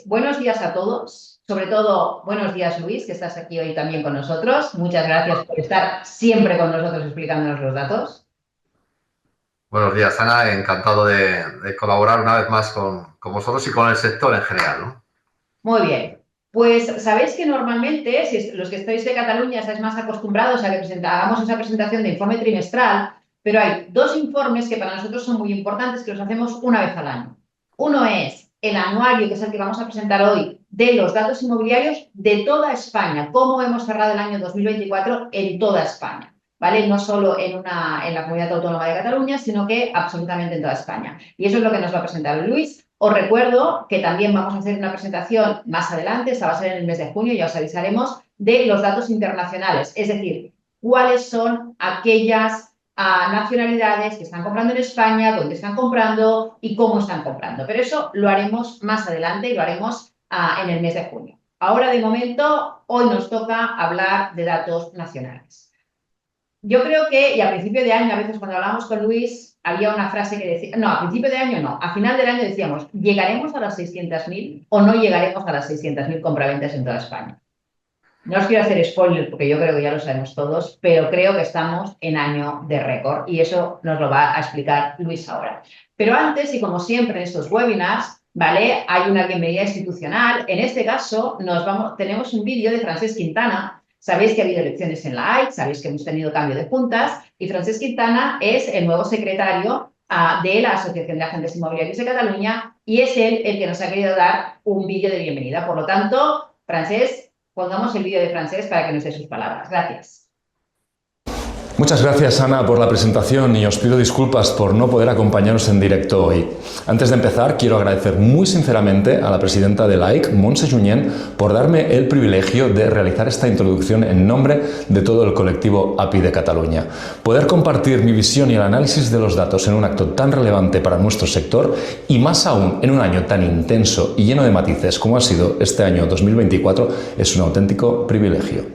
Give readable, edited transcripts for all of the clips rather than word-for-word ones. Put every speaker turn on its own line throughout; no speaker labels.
buenos días a todos. Sobre todo, buenos días, Luis, que estás aquí hoy también con nosotros. Muchas gracias por estar siempre con nosotros explicándonos los datos.
Buenos días, Ana. Encantado de colaborar una vez más con vosotros y con el sector en general, ¿no?
Muy bien. Pues sabéis que normalmente, si los que estáis de Cataluña estáis más acostumbrados a que hagamos esa presentación de informe trimestral, pero hay dos informes que para nosotros son muy importantes, que los hacemos una vez al año. Uno es el anuario, que es el que vamos a presentar hoy, de los datos inmobiliarios de toda España, cómo hemos cerrado el año 2024 en toda España, ¿vale? No solo en la Comunidad Autónoma de Cataluña, sino que absolutamente en toda España. Y eso es lo que nos va a presentar Luis. Os recuerdo que también vamos a hacer una presentación más adelante, esta va a ser en el mes de junio, ya os avisaremos, de los datos internacionales, es decir, cuáles son aquellas nacionalidades que están comprando en España, dónde están comprando y cómo están comprando. Pero eso lo haremos más adelante y lo haremos en el mes de junio. Ahora, de momento, hoy nos toca hablar de datos nacionales. Yo creo que, y a principio de año, a veces cuando hablábamos con Luis, había una frase que decía, no, a principio de año no, a final del año decíamos, ¿llegaremos a las 600.000 o no llegaremos a las 600.000 compraventas en toda España? No os quiero hacer spoilers porque yo creo que ya lo sabemos todos, pero creo que estamos en año de récord y eso nos lo va a explicar Luis ahora. Pero antes, y como siempre en estos webinars, ¿vale? Hay una bienvenida institucional. En este caso, tenemos un vídeo de Francesc Quintana. Sabéis que ha habido elecciones en la AIC, sabéis que hemos tenido cambio de juntas y Francesc Quintana es el nuevo secretario de la Asociación de Agentes Inmobiliarios de Cataluña y es él el que nos ha querido dar un vídeo de bienvenida. Por lo tanto, Francesc, pongamos el vídeo de Francesc para que nos dé sus palabras. Gracias.
Muchas gracias, Ana, por la presentación y os pido disculpas por no poder acompañaros en directo hoy. Antes de empezar, quiero agradecer muy sinceramente a la presidenta de l'AIC, Montse Junyent, por darme el privilegio de realizar esta introducción en nombre de todo el colectivo API de Cataluña. Poder compartir mi visión y el análisis de los datos en un acto tan relevante para nuestro sector y más aún en un año tan intenso y lleno de matices como ha sido este año 2024 es un auténtico privilegio.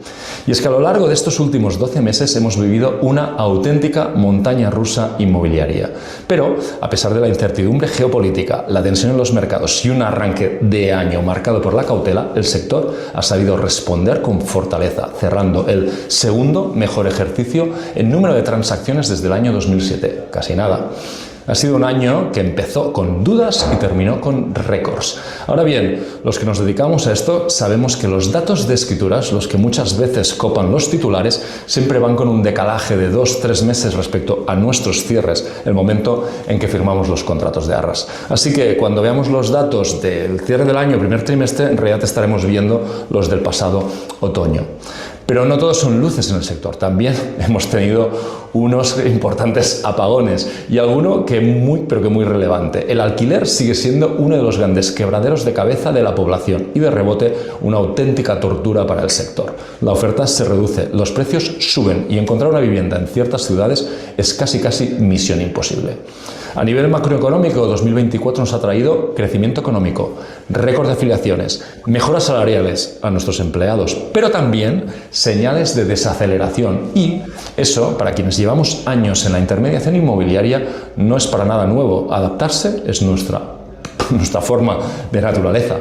Y es que a lo largo de estos últimos 12 meses hemos vivido una auténtica montaña rusa inmobiliaria. Pero, a pesar de la incertidumbre geopolítica, la tensión en los mercados y un arranque de año marcado por la cautela, el sector ha sabido responder con fortaleza, cerrando el segundo mejor ejercicio en número de transacciones desde el año 2007. Casi nada. Ha sido un año que empezó con dudas y terminó con récords. Ahora bien, los que nos dedicamos a esto sabemos que los datos de escrituras, los que muchas veces copan los titulares, siempre van con un decalaje de 2-3 meses respecto a nuestros cierres, el momento en que firmamos los contratos de arras. Así que cuando veamos los datos del cierre del año, primer trimestre, en realidad estaremos viendo los del pasado otoño. Pero no todos son luces en el sector, también hemos tenido unos importantes apagones y alguno que muy relevante. El alquiler sigue siendo uno de los grandes quebraderos de cabeza de la población y de rebote una auténtica tortura para el sector. La oferta se reduce, los precios suben y encontrar una vivienda en ciertas ciudades es casi misión imposible. A nivel macroeconómico, 2024 nos ha traído crecimiento económico, récord de afiliaciones, mejoras salariales a nuestros empleados, pero también señales de desaceleración. Y eso, para quienes llevamos años en la intermediación inmobiliaria, no es para nada nuevo. Adaptarse es nuestra forma de naturaleza.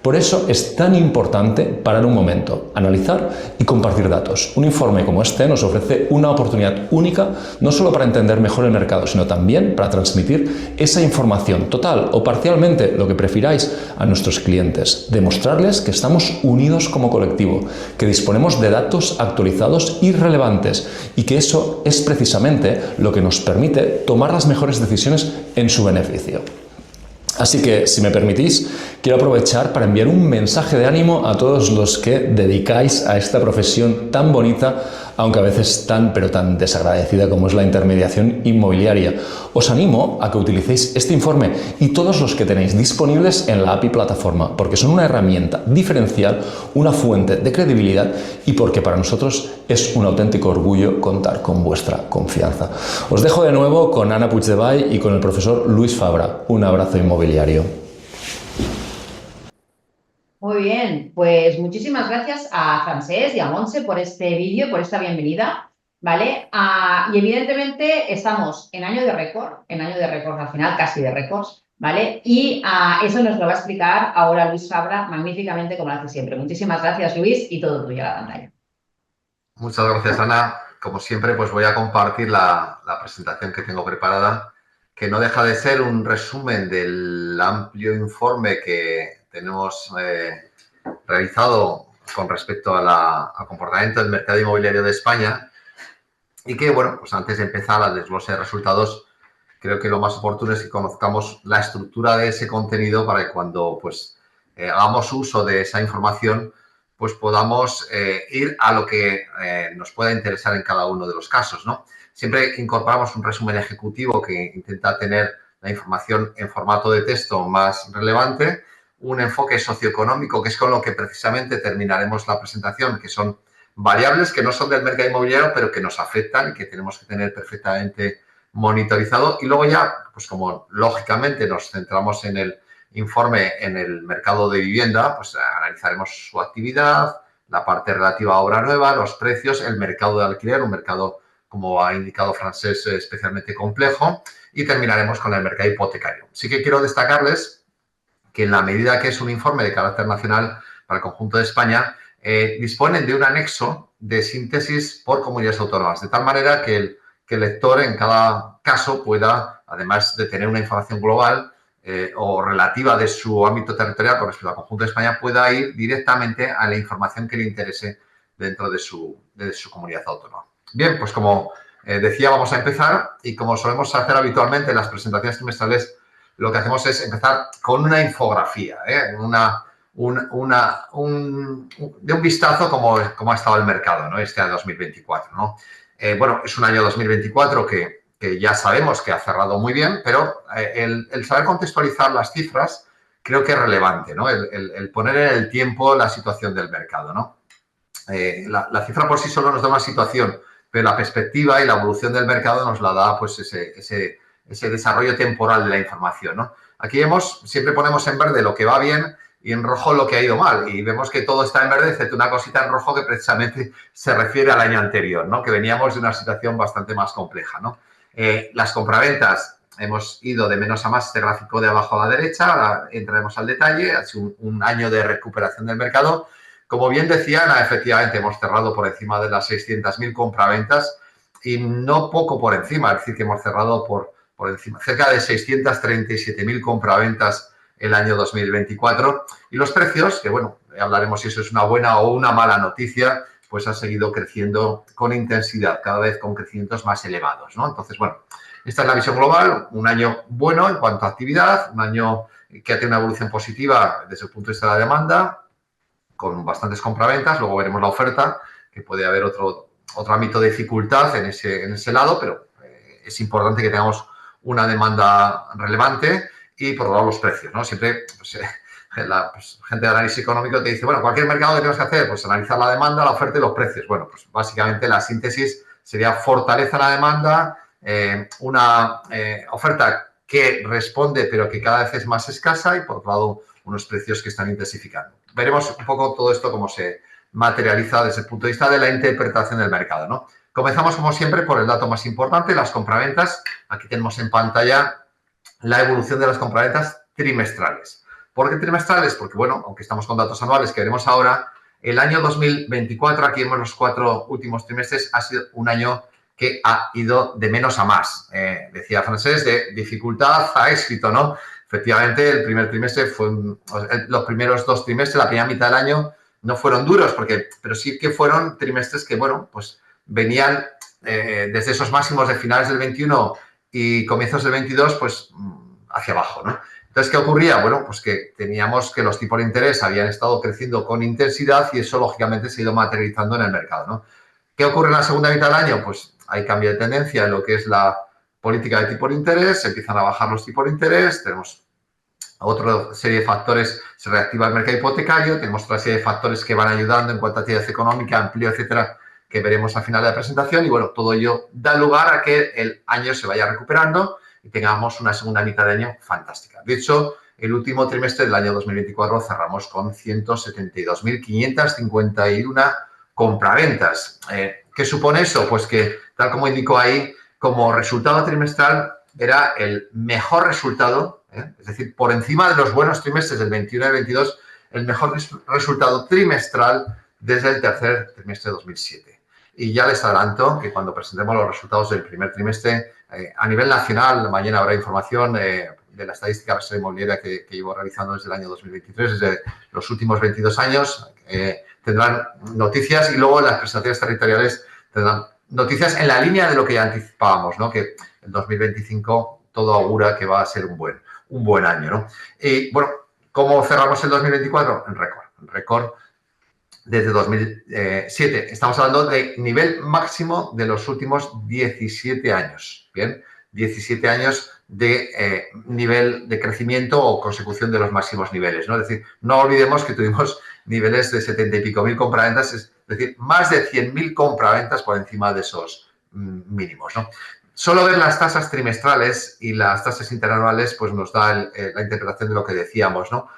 Por eso es tan importante parar un momento, analizar y compartir datos. Un informe como este nos ofrece una oportunidad única no solo para entender mejor el mercado, sino también para transmitir esa información total o parcialmente, lo que prefiráis, a nuestros clientes. Demostrarles que estamos unidos como colectivo, que disponemos de datos actualizados y relevantes y que eso es precisamente lo que nos permite tomar las mejores decisiones en su beneficio. Así que, si me permitís, quiero aprovechar para enviar un mensaje de ánimo a todos los que dedicáis a esta profesión tan bonita, aunque a veces tan desagradecida como es la intermediación inmobiliaria. Os animo a que utilicéis este informe y todos los que tenéis disponibles en la API plataforma, porque son una herramienta diferencial, una fuente de credibilidad y porque para nosotros es un auténtico orgullo contar con vuestra confianza. Os dejo de nuevo con Ana Puigdevall y con el profesor Luis Fabra. Un abrazo inmobiliario.
Muy bien, pues muchísimas gracias a Francesc y a Montse por este vídeo, por esta bienvenida, ¿vale? Y evidentemente estamos en año de récord al final casi de récords, ¿vale? Y eso nos lo va a explicar ahora Luis Fabra magníficamente, como lo hace siempre. Muchísimas gracias, Luis, y todo tuyo a la pantalla.
Muchas gracias, Ana. Como siempre, pues voy a compartir la presentación que tengo preparada, que no deja de ser un resumen del amplio informe que tenemos realizado con respecto al comportamiento del mercado inmobiliario de España y que, bueno, pues antes de empezar al desglose de resultados, creo que lo más oportuno es que conozcamos la estructura de ese contenido para que cuando pues hagamos uso de esa información pues podamos ir a lo que nos pueda interesar en cada uno de los casos, ¿no? Siempre incorporamos un resumen ejecutivo que intenta tener la información en formato de texto más relevante, un enfoque socioeconómico, que es con lo que precisamente terminaremos la presentación, que son variables que no son del mercado inmobiliario, pero que nos afectan y que tenemos que tener perfectamente monitorizado. Y luego ya, pues como lógicamente nos centramos en el informe en el mercado de vivienda, pues analizaremos su actividad, la parte relativa a obra nueva, los precios, el mercado de alquiler, un mercado, como ha indicado Francesc, especialmente complejo, y terminaremos con el mercado hipotecario. Sí que quiero destacarles que en la medida que es un informe de carácter nacional para el conjunto de España, disponen de un anexo de síntesis por comunidades autónomas, de tal manera que el lector en cada caso pueda, además de tener una información global o relativa de su ámbito territorial con respecto al conjunto de España, pueda ir directamente a la información que le interese dentro de su comunidad autónoma. Bien, pues como decía, vamos a empezar y como solemos hacer habitualmente en las presentaciones trimestrales, lo que hacemos es empezar con una infografía, de un vistazo como ha estado el mercado, ¿no? Este año 2024, ¿no? Bueno, es un año 2024 que ya sabemos que ha cerrado muy bien, pero el saber contextualizar las cifras creo que es relevante, ¿no? El poner en el tiempo la situación del mercado, ¿no? La cifra por sí solo nos da una situación, pero la perspectiva y la evolución del mercado nos la da pues ese desarrollo temporal de la información, ¿no? Aquí siempre ponemos en verde lo que va bien y en rojo lo que ha ido mal. Y vemos que todo está en verde, excepto una cosita en rojo que precisamente se refiere al año anterior, ¿no? Que veníamos de una situación bastante más compleja, ¿no? Las compraventas hemos ido de menos a más, este gráfico de abajo a la derecha, ahora entraremos al detalle, ha sido un año de recuperación del mercado. Como bien decía Ana, efectivamente hemos cerrado por encima de las 600.000 compraventas y no poco por encima, es decir, que hemos cerrado por encima, cerca de 637.000 compraventas el año 2024. Y los precios, que bueno, hablaremos si eso es una buena o una mala noticia, pues ha seguido creciendo con intensidad, cada vez con crecimientos más elevados, ¿no? Entonces, bueno, esta es la visión global, un año bueno en cuanto a actividad, un año que ha tenido una evolución positiva desde el punto de vista de la demanda, con bastantes compraventas. Luego veremos la oferta, que puede haber otro ámbito de dificultad en ese lado, pero es importante que tengamos una demanda relevante y, por otro lado, los precios, ¿no? Siempre pues, la gente de análisis económico te dice, bueno, cualquier mercado que tenemos que hacer, pues analizar la demanda, la oferta y los precios. Bueno, pues básicamente la síntesis sería fortaleza la demanda, una oferta que responde pero que cada vez es más escasa y, por otro lado, unos precios que están intensificando. Veremos un poco todo esto cómo se materializa desde el punto de vista de la interpretación del mercado, ¿no? Comenzamos, como siempre, por el dato más importante, las compraventas. Aquí tenemos en pantalla la evolución de las compraventas trimestrales. ¿Por qué trimestrales? Porque, bueno, aunque estamos con datos anuales que veremos ahora, el año 2024, aquí vemos los 4 últimos trimestres, ha sido un año que ha ido de menos a más. Decía Francesc, de dificultad a éxito, ¿no? Efectivamente, el primer trimestre los primeros 2 trimestres, la primera mitad del año, no fueron duros, pero sí que fueron trimestres que, bueno, pues venían desde esos máximos de finales del 21 y comienzos del 22, pues hacia abajo, ¿no? Entonces, ¿qué ocurría? Bueno, pues que teníamos que los tipos de interés habían estado creciendo con intensidad y eso, lógicamente, se ha ido materializando en el mercado, ¿no? ¿Qué ocurre en la segunda mitad del año? Pues hay cambio de tendencia en lo que es la política de tipo de interés, se empiezan a bajar los tipos de interés, tenemos otra serie de factores, se reactiva el mercado hipotecario, tenemos otra serie de factores que van ayudando en cuanto a actividad económica, empleo, etcétera, que veremos al final de la presentación y, bueno, todo ello da lugar a que el año se vaya recuperando y tengamos una segunda mitad de año fantástica. De hecho, el último trimestre del año 2024 cerramos con 172.551 compraventas. ¿Qué supone eso? Pues que, tal como indicó ahí, como resultado trimestral era el mejor resultado Es decir, por encima de los buenos trimestres del 21 y 22, el mejor resultado trimestral desde el tercer trimestre de 2007. Y ya les adelanto que cuando presentemos los resultados del primer trimestre, a nivel nacional, mañana habrá información de la estadística inmobiliaria que llevo realizando desde el año 2023, desde los últimos 22 años. Tendrán noticias y luego las presentaciones territoriales tendrán noticias en la línea de lo que ya anticipábamos, ¿no? Que el 2025 todo augura que va a ser un buen año, ¿no? Y bueno, ¿cómo cerramos el 2024? En récord desde 2007. Estamos hablando de nivel máximo de los últimos 17 años, ¿bien? 17 años de nivel de crecimiento o consecución de los máximos niveles, ¿no? Es decir, no olvidemos que tuvimos niveles de 70 y pico mil compraventas, es decir, más de 100.000 compraventas por encima de esos mínimos, ¿no? Solo ver las tasas trimestrales y las tasas interanuales pues nos da la interpretación de lo que decíamos, ¿no?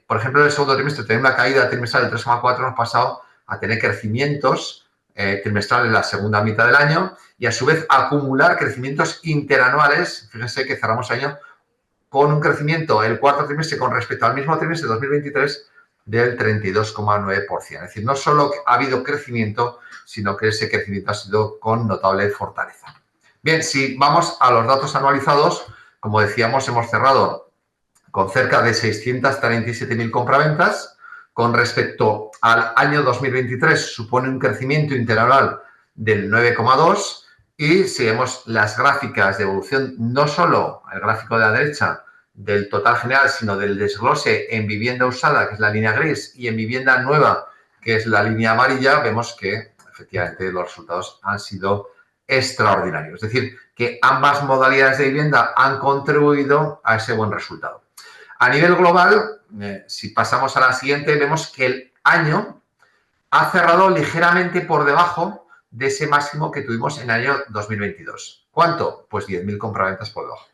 Por ejemplo, en el segundo trimestre, tener una caída trimestral del 3,4, hemos pasado a tener crecimientos trimestrales en la segunda mitad del año y, a su vez, acumular crecimientos interanuales. Fíjense que cerramos el año con un crecimiento el cuarto trimestre con respecto al mismo trimestre de 2023 del 32,9%. Es decir, no solo ha habido crecimiento, sino que ese crecimiento ha sido con notable fortaleza. Bien, si vamos a los datos anualizados, como decíamos, hemos cerrado con cerca de 637.000 compraventas. Con respecto al año 2023, supone un crecimiento interanual del 9,2%. Y si vemos las gráficas de evolución, no solo el gráfico de la derecha del total general, sino del desglose en vivienda usada, que es la línea gris, y en vivienda nueva, que es la línea amarilla, vemos que efectivamente los resultados han sido extraordinarios. Es decir, que ambas modalidades de vivienda han contribuido a ese buen resultado. A nivel global, si pasamos a la siguiente, vemos que el año ha cerrado ligeramente por debajo de ese máximo que tuvimos en el año 2022. ¿Cuánto? Pues 10.000 compraventas por debajo.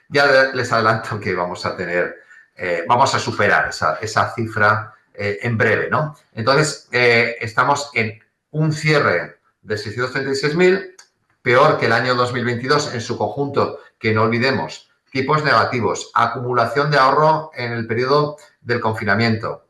Ya les adelanto que vamos a superar esa cifra en breve, ¿no? Entonces, estamos en un cierre de 636.000, peor que el año 2022 en su conjunto, que no olvidemos, tipos negativos, acumulación de ahorro en el periodo del confinamiento,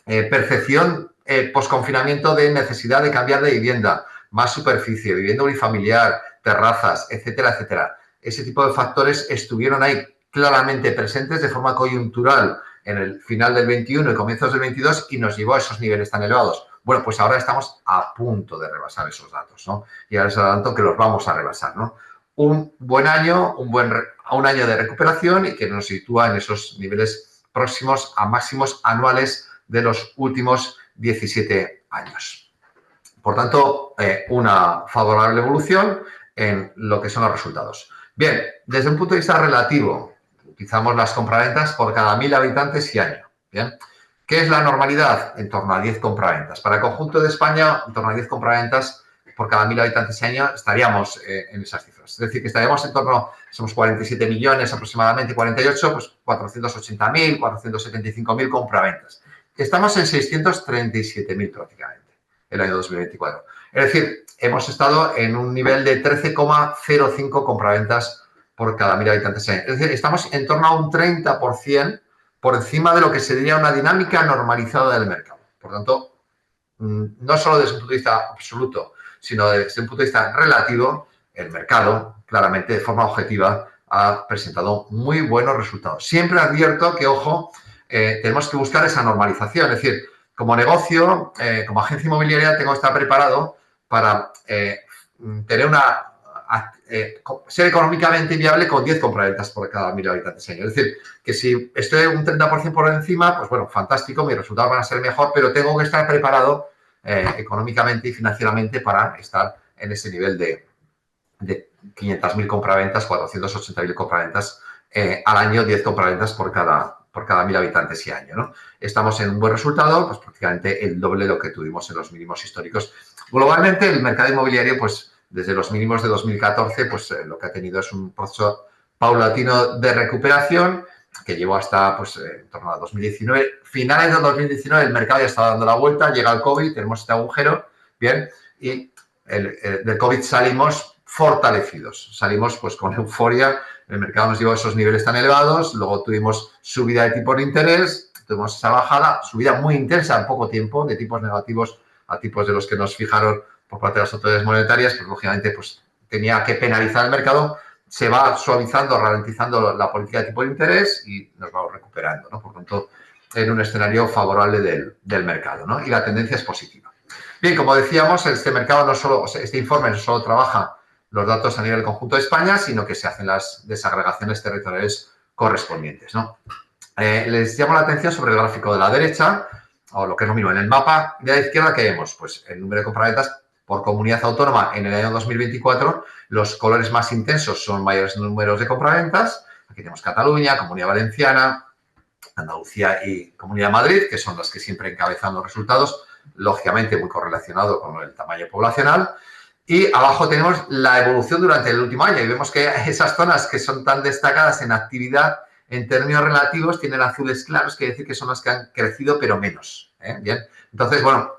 percepción posconfinamiento de necesidad de cambiar de vivienda, más superficie, vivienda unifamiliar, terrazas, etcétera, etcétera. Ese tipo de factores estuvieron ahí claramente presentes de forma coyuntural en el final del 21 y comienzos del 22 y nos llevó a esos niveles tan elevados. Bueno, pues ahora estamos a punto de rebasar esos datos, ¿no? Y ahora les adelanto que los vamos a rebasar, ¿no? Un buen año, un año de recuperación y que nos sitúa en esos niveles próximos a máximos anuales de los últimos 17 años. Por tanto, una favorable evolución en lo que son los resultados. Bien, desde un punto de vista relativo, utilizamos las compraventas por cada 1.000 habitantes y año. Bien, ¿qué es la normalidad? En torno a 10 compraventas. Para el conjunto de España, en torno a 10 compraventas por cada 1.000 habitantes y año estaríamos en esas cifras. Es decir, que estaríamos en torno, somos 47 millones aproximadamente, 48, pues 480.000, 475.000 compraventas. Estamos en 637.000 prácticamente el año 2024. Es decir, hemos estado en un nivel de 13,05 compraventas por cada 1.000 habitantes. Es decir, estamos en torno a un 30% por encima de lo que sería una dinámica normalizada del mercado. Por tanto, no solo desde un punto de vista absoluto, sino desde un punto de vista relativo, el mercado, claramente, de forma objetiva, ha presentado muy buenos resultados. Siempre advierto que, ojo, tenemos que buscar esa normalización. Es decir, como negocio, como agencia inmobiliaria, tengo que estar preparado para tener ser económicamente viable con 10 compraventas por cada 1.000 habitantes año. Es decir, que si estoy un 30% por encima, pues bueno, fantástico, mis resultados van a ser mejor, pero tengo que estar preparado económicamente y financieramente para estar en ese nivel de 500.000 compraventas, 480.000 compraventas al año, 10 compraventas por cada 1.000 habitantes y año, ¿no? Estamos en un buen resultado, pues prácticamente el doble de lo que tuvimos en los mínimos históricos. Globalmente, el mercado inmobiliario, pues desde los mínimos de 2014, pues lo que ha tenido es un proceso paulatino de recuperación que llevó hasta, pues, en torno a 2019. Finales de 2019 el mercado ya estaba dando la vuelta, llega el COVID, tenemos este agujero, bien, y del COVID salimos fortalecidos, salimos pues con euforia el mercado nos llevó a esos niveles tan elevados, luego tuvimos subida de tipos de interés, tuvimos esa bajada, subida muy intensa en poco tiempo, de tipos negativos a tipos de los que nos fijaron por parte de las autoridades monetarias, pues lógicamente pues, tenía que penalizar el mercado, se va suavizando, ralentizando la política de tipo de interés y nos vamos recuperando, ¿no? Por tanto, en un escenario favorable del mercado, ¿no? Y la tendencia es positiva. Bien, como decíamos, este mercado no solo, este informe no solo trabaja los datos a nivel conjunto de España, sino que se hacen las desagregaciones territoriales correspondientes, ¿no? Les llamo la atención sobre el gráfico de la derecha, o lo que es lo mismo, en el mapa de la izquierda, ¿qué vemos? Pues el número de compraventas por comunidad autónoma en el año 2024, los colores más intensos son mayores números de compraventas. Aquí tenemos Cataluña, Comunidad Valenciana, Andalucía y Comunidad de Madrid, que son las que siempre encabezan los resultados, lógicamente muy correlacionado con el tamaño poblacional. Y abajo tenemos la evolución durante el último año y vemos que esas zonas que son tan destacadas en actividad en términos relativos tienen azules claros, que decir que son las que han crecido pero menos. Bien, entonces, bueno,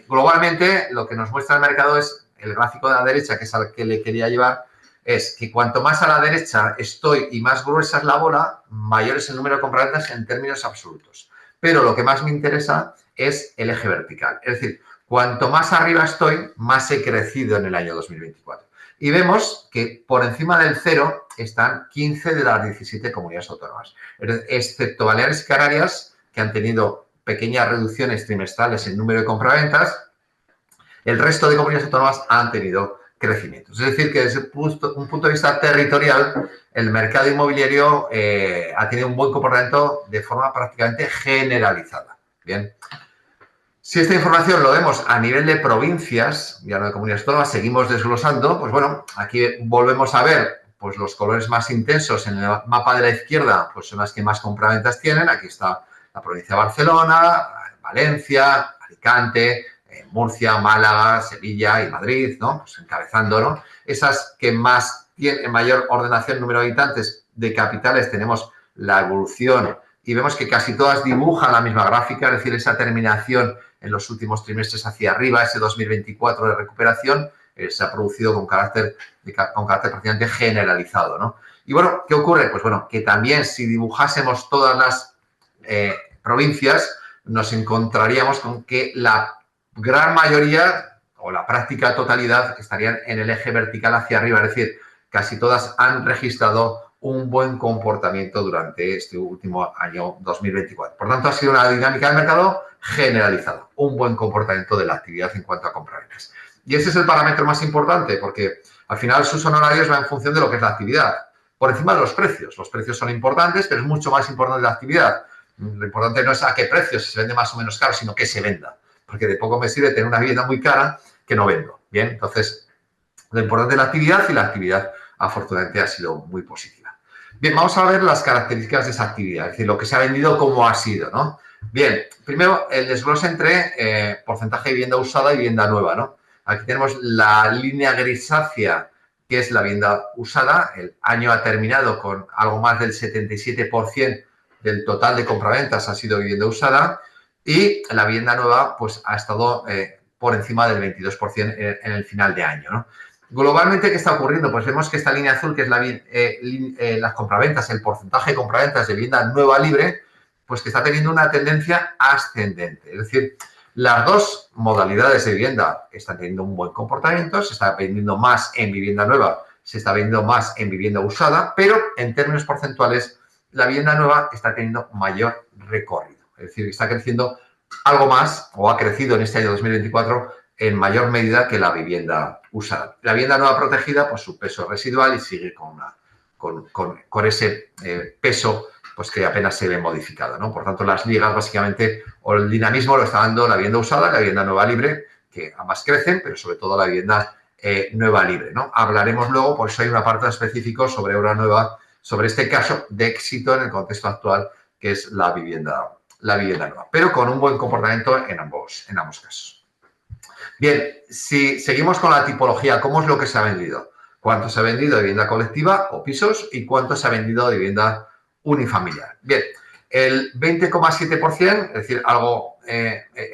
globalmente lo que nos muestra el mercado es el gráfico de la derecha, que es al que le quería llevar, es que cuanto más a la derecha estoy y más gruesa es la bola, mayor es el número de compraventas en términos absolutos. Pero lo que más me interesa es el eje vertical, es decir, cuanto más arriba estoy, más he crecido en el año 2024. Y vemos que por encima del cero están 15 de las 17 comunidades autónomas, excepto Baleares y Canarias, que han tenido pequeñas reducciones trimestrales en número de compraventas. El resto de comunidades autónomas han tenido crecimientos. Es decir, que desde un punto de vista territorial, el mercado inmobiliario ha tenido un buen comportamiento de forma prácticamente generalizada. Bien. Si esta información lo vemos a nivel de provincias, ya no de comunidades autónomas, seguimos desglosando, pues bueno, aquí volvemos a ver pues los colores más intensos en el mapa de la izquierda, pues son las que más compraventas tienen. Aquí está la provincia de Barcelona, Valencia, Alicante, Murcia, Málaga, Sevilla y Madrid, ¿no? Pues encabezando, ¿no? Esas que más tienen mayor ordenación, número de habitantes de capitales, tenemos la evolución y vemos que casi todas dibujan la misma gráfica, es decir, esa terminación en los últimos trimestres hacia arriba, ese 2024 de recuperación, se ha producido con carácter prácticamente generalizado, ¿no? Y bueno, ¿qué ocurre? Pues bueno, que también si dibujásemos todas las provincias, nos encontraríamos con que la gran mayoría o la práctica totalidad estarían en el eje vertical hacia arriba, es decir, casi todas han registrado un buen comportamiento durante este último año 2024. Por tanto, ha sido una dinámica de mercado generalizada, un buen comportamiento de la actividad en cuanto a compraventas. Y ese es el parámetro más importante porque al final sus honorarios van en función de lo que es la actividad, por encima de los precios. Los precios son importantes, pero es mucho más importante la actividad. Lo importante no es a qué precio, si se vende más o menos caro, sino que se venda. Porque de poco me sirve tener una vivienda muy cara que no vendo. Bien, entonces, lo importante es la actividad y la actividad, afortunadamente, ha sido muy positiva. Bien, vamos a ver las características de esa actividad, es decir, lo que se ha vendido, cómo ha sido, ¿no? Bien, primero, el desglose entre porcentaje de vivienda usada y vivienda nueva, ¿no? Aquí tenemos la línea grisácea, que es la vivienda usada. El año ha terminado con algo más del 77% del total de compraventas ha sido vivienda usada y la vivienda nueva pues ha estado por encima del 22% en el final de año, ¿no? Globalmente, ¿qué está ocurriendo? Pues vemos que esta línea azul, que es las compraventas, el porcentaje de compraventas de vivienda nueva libre, pues que está teniendo una tendencia ascendente. Es decir, las dos modalidades de vivienda están teniendo un buen comportamiento, se está vendiendo más en vivienda nueva, se está vendiendo más en vivienda usada, pero en términos porcentuales la vivienda nueva está teniendo mayor recorrido. Es decir, está creciendo algo más o ha crecido en este año 2024 en mayor medida que la vivienda usada. La vivienda nueva protegida, pues su peso residual y sigue con ese peso pues que apenas se ve modificado, ¿no? Por tanto, las ligas básicamente o el dinamismo lo está dando la vivienda usada, la vivienda nueva libre, que ambas crecen, pero sobre todo la vivienda nueva libre, ¿no? Hablaremos luego, por eso hay un apartado específico sobre obra nueva, sobre este caso de éxito en el contexto actual, que es la vivienda nueva, pero con un buen comportamiento en ambos casos. Bien, si seguimos con la tipología, ¿cómo es lo que se ha vendido? ¿Cuánto se ha vendido de vivienda colectiva o pisos y cuánto se ha vendido de vivienda unifamiliar? Bien, el 20,7%, es decir, algo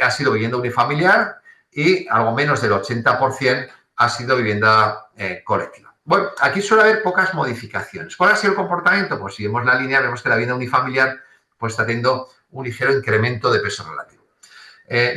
ha sido vivienda unifamiliar y algo menos del 80% ha sido vivienda colectiva. Bueno, aquí suele haber pocas modificaciones. ¿Cuál ha sido el comportamiento? Pues si vemos la línea, vemos que la vivienda unifamiliar pues, está teniendo un ligero incremento de peso relativo.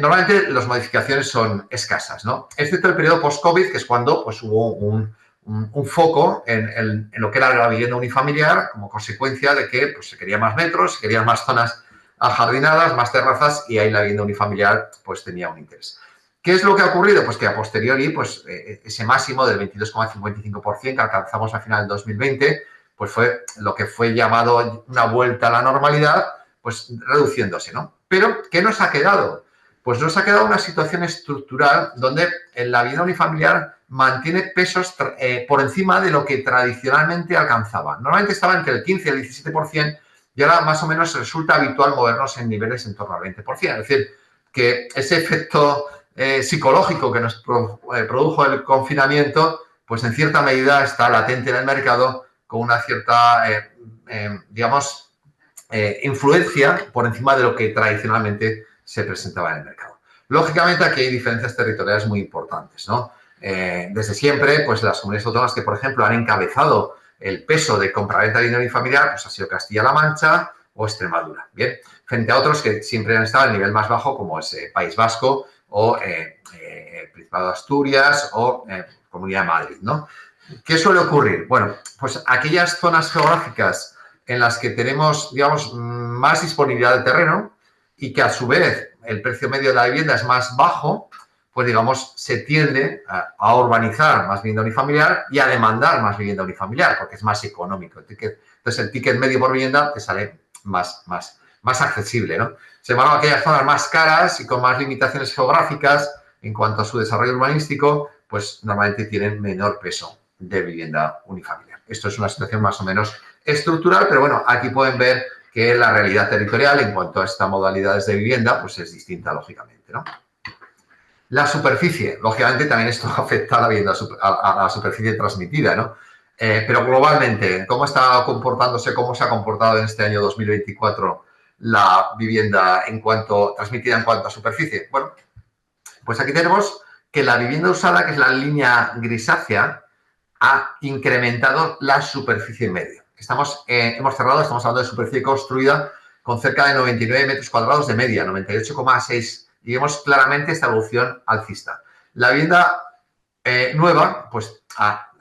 Normalmente las modificaciones son escasas, ¿no? Excepto el periodo post-COVID, que es cuando pues, hubo un foco en lo que era la vivienda unifamiliar como consecuencia de que pues, se querían más metros, se querían más zonas ajardinadas, más terrazas y ahí la vivienda unifamiliar pues, tenía un interés. ¿Qué es lo que ha ocurrido? Pues que a posteriori pues, ese máximo del 22,55% que alcanzamos a final del 2020 pues fue lo que fue llamado una vuelta a la normalidad, pues reduciéndose, ¿no? Pero, ¿qué nos ha quedado? Pues nos ha quedado una situación estructural donde la vivienda unifamiliar mantiene pesos por encima de lo que tradicionalmente alcanzaba. Normalmente estaba entre el 15 y el 17% y ahora más o menos resulta habitual movernos en niveles en torno al 20%. Es decir, que ese efecto psicológico que nos produjo el confinamiento, pues en cierta medida está latente en el mercado con una cierta, digamos, influencia por encima de lo que tradicionalmente se presentaba en el mercado. Lógicamente, aquí hay diferencias territoriales muy importantes, ¿no? Desde siempre, pues las comunidades autónomas que, por ejemplo, han encabezado el peso de compraventa de dinero familiar, pues ha sido Castilla-La Mancha o Extremadura, ¿bien? Frente a otros que siempre han estado al nivel más bajo, como es País Vasco o Principado de Asturias o Comunidad de Madrid, ¿no? ¿Qué suele ocurrir? Bueno, pues aquellas zonas geográficas en las que tenemos, digamos, más disponibilidad de terreno y que a su vez el precio medio de la vivienda es más bajo, pues digamos, se tiende a urbanizar más vivienda unifamiliar y a demandar más vivienda unifamiliar porque es más económico. Entonces, el ticket medio por vivienda te sale más accesible, ¿no? Sin embargo, aquellas zonas más caras y con más limitaciones geográficas en cuanto a su desarrollo urbanístico, pues normalmente tienen menor peso de vivienda unifamiliar. Esto es una situación más o menos estructural, pero bueno, aquí pueden ver que la realidad territorial en cuanto a estas modalidades de vivienda, pues es distinta, lógicamente, ¿no? La superficie, lógicamente también esto afecta a la vivienda, a la superficie transmitida, ¿no? Pero globalmente, ¿cómo está comportándose, cómo se ha comportado en este año 2024 la vivienda transmitida en cuanto a superficie? Bueno, pues aquí tenemos que la vivienda usada, que es la línea grisácea, ha incrementado la superficie media. Estamos hablando de superficie construida con cerca de 99 metros cuadrados de media, 98,6. Y vemos claramente esta evolución alcista. La vivienda nueva, pues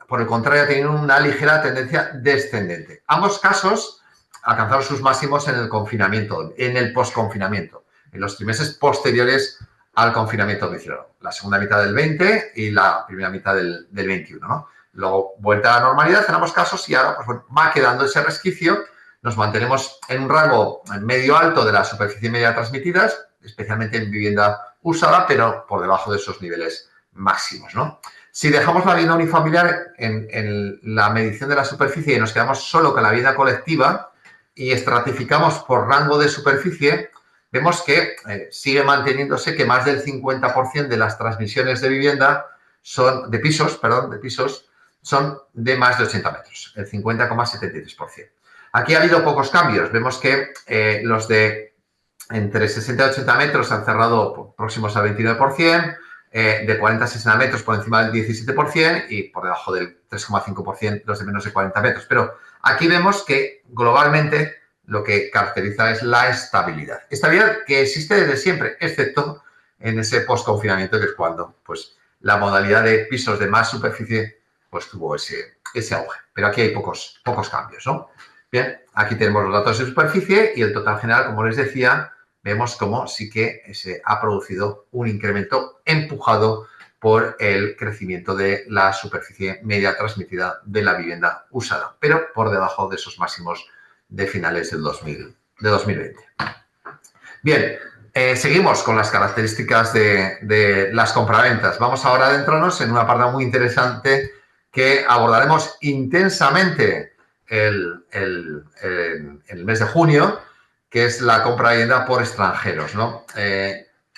por el contrario, ha tenido una ligera tendencia descendente. Ambos casos alcanzaron sus máximos en el confinamiento, en el posconfinamiento, en los trimestres posteriores al confinamiento domiciliario. La segunda mitad del 20 y la primera mitad del 21, ¿no? Luego, vuelta a la normalidad en ambos casos y ahora pues, bueno, va quedando ese resquicio. Nos mantenemos en un rango medio alto de la superficie media transmitidas, especialmente en vivienda usada, pero por debajo de esos niveles máximos, ¿no? Si dejamos la vivienda unifamiliar en la medición de la superficie y nos quedamos solo con la vivienda colectiva y estratificamos por rango de superficie, vemos que sigue manteniéndose que más del 50% de las transmisiones de vivienda de pisos, son de más de 80 metros, el 50,73%. Aquí ha habido pocos cambios. Vemos que los de entre 60 y 80 metros han cerrado próximos al 29%, de 40 a 60 metros por encima del 17% y por debajo del 3,5% los de menos de 40 metros. Pero aquí vemos que globalmente lo que caracteriza es la estabilidad. Estabilidad que existe desde siempre, excepto en ese post-confinamiento, que es cuando pues, la modalidad de pisos de más superficie pues, tuvo ese auge. Pero aquí hay pocos cambios, ¿no? Bien, aquí tenemos los datos de superficie y el total general, como les decía, vemos cómo sí que se ha producido un incremento empujado por el crecimiento de la superficie media transmitida de la vivienda usada, pero por debajo de esos máximos de finales de 2020. Bien, seguimos con las características de las compraventas. Vamos ahora a adentrarnos en una parte muy interesante que abordaremos intensamente el mes de junio, que es la compra de vivienda por extranjeros, ¿no?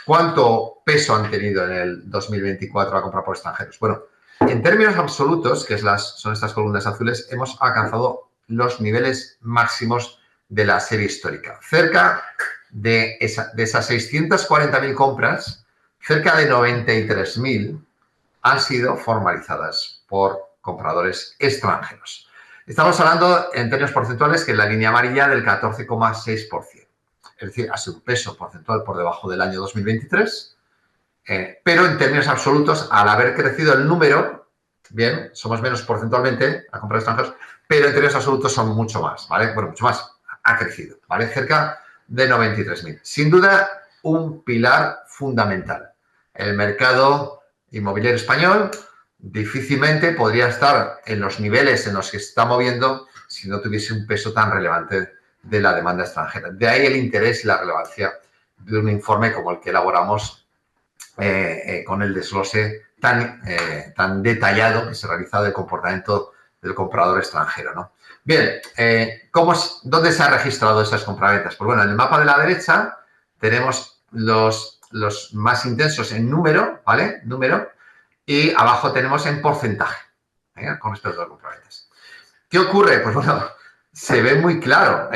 ¿Cuánto peso han tenido en el 2024 la compra por extranjeros? Bueno, en términos absolutos, que son estas columnas azules, hemos alcanzado los niveles máximos de la serie histórica. Cerca de esas 640.000 compras, cerca de 93.000 han sido formalizadas por compradores extranjeros. Estamos hablando en términos porcentuales que en la línea amarilla del 14,6%. Es decir, ha sido un peso porcentual por debajo del año 2023, pero en términos absolutos, al haber crecido el número, bien, somos menos porcentualmente a comprar extranjeros, pero en términos absolutos son mucho más, ¿vale? Bueno, mucho más, ha crecido, ¿vale? Cerca de 93.000. Sin duda, un pilar fundamental. El mercado inmobiliario español difícilmente podría estar en los niveles en los que se está moviendo si no tuviese un peso tan relevante de la demanda extranjera. De ahí el interés y la relevancia de un informe como el que elaboramos con el desglose tan detallado que se realiza del comportamiento del comprador extranjero, ¿no? Bien, ¿dónde se han registrado esas compraventas? Pues bueno, en el mapa de la derecha tenemos los más intensos en número, ¿vale? Número. Y abajo tenemos en porcentaje, con respecto a las compraventas. ¿Qué ocurre? Pues bueno, se ve muy claro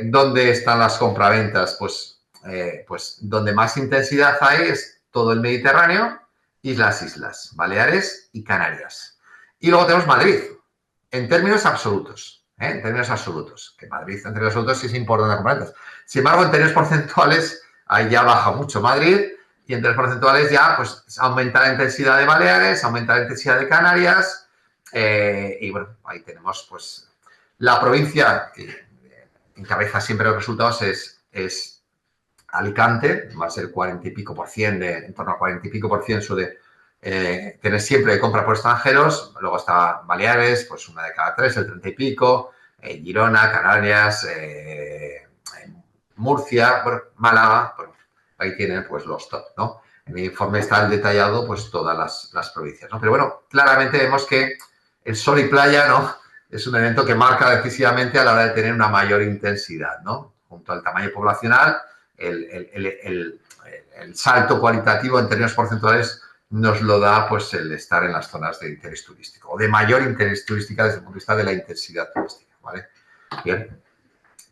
dónde están las compraventas. Pues donde más intensidad hay es todo el Mediterráneo y las islas Baleares y Canarias. Y luego tenemos Madrid, en términos absolutos. En términos absolutos. Que Madrid, en términos absolutos, sí es importante las compraventas. Sin embargo, en términos porcentuales, ahí ya baja mucho Madrid. Y en términos porcentuales ya pues aumenta la intensidad de Baleares, aumenta la intensidad de Canarias y bueno, ahí tenemos pues la provincia que encabeza siempre los resultados es Alicante, más del 40 y pico por ciento, en torno al 40 y pico por ciento suele tener siempre compra por extranjeros. Luego está Baleares, pues una de cada tres, el 30 y pico, Girona, Canarias, Murcia, bueno, Málaga, bueno, ahí tienen pues los top, ¿no? En el informe están detallado pues todas las provincias, ¿no? Pero bueno, claramente vemos que el sol y playa, ¿no? Es un evento que marca decisivamente a la hora de tener una mayor intensidad, ¿no? Junto al tamaño poblacional, el salto cualitativo en términos porcentuales nos lo da pues el estar en las zonas de interés turístico o de mayor interés turística desde el punto de vista de la intensidad turística, ¿vale? Bien.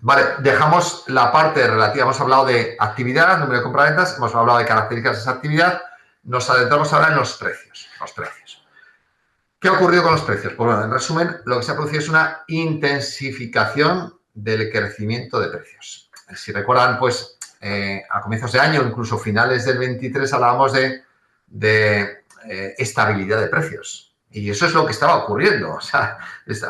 Vale, dejamos la parte relativa, hemos hablado de actividad, número de compraventas, hemos hablado de características de esa actividad, nos adentramos ahora en los precios. ¿Qué ha ocurrido con los precios? Pues bueno, en resumen, lo que se ha producido es una intensificación del crecimiento de precios. Si recuerdan, pues a comienzos de año, incluso finales del 23, hablábamos de estabilidad de precios. Y eso es lo que estaba ocurriendo. O sea,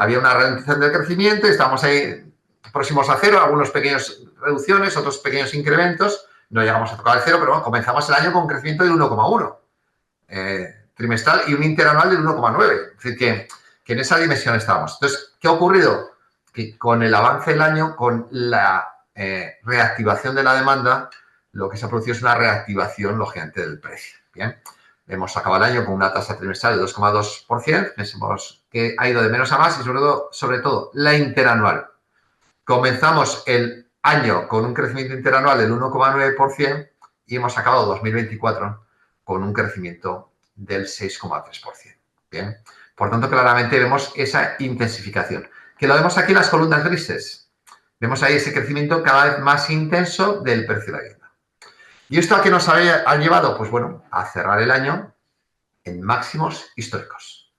había una ralentización del crecimiento, estábamos ahí próximos a cero, algunas pequeñas reducciones, otros pequeños incrementos. No llegamos a tocar el cero, pero bueno, comenzamos el año con un crecimiento del 1,1 trimestral y un interanual del 1,9. Es decir, que en esa dimensión estábamos. Entonces, ¿qué ha ocurrido? Que con el avance del año, con la reactivación de la demanda, lo que se ha producido es una reactivación, lógicamente, del precio. Bien, hemos acabado el año con una tasa trimestral de 2,2%. Pensemos que ha ido de menos a más y, sobre todo, la interanual. Comenzamos el año con un crecimiento interanual del 1,9% y hemos acabado 2024 con un crecimiento del 6,3%. Bien, por tanto, claramente vemos esa intensificación. Que lo vemos aquí en las columnas grises. Vemos ahí ese crecimiento cada vez más intenso del precio de la vivienda. ¿Y esto a qué nos ha llevado? Pues bueno, a cerrar el año en máximos históricos.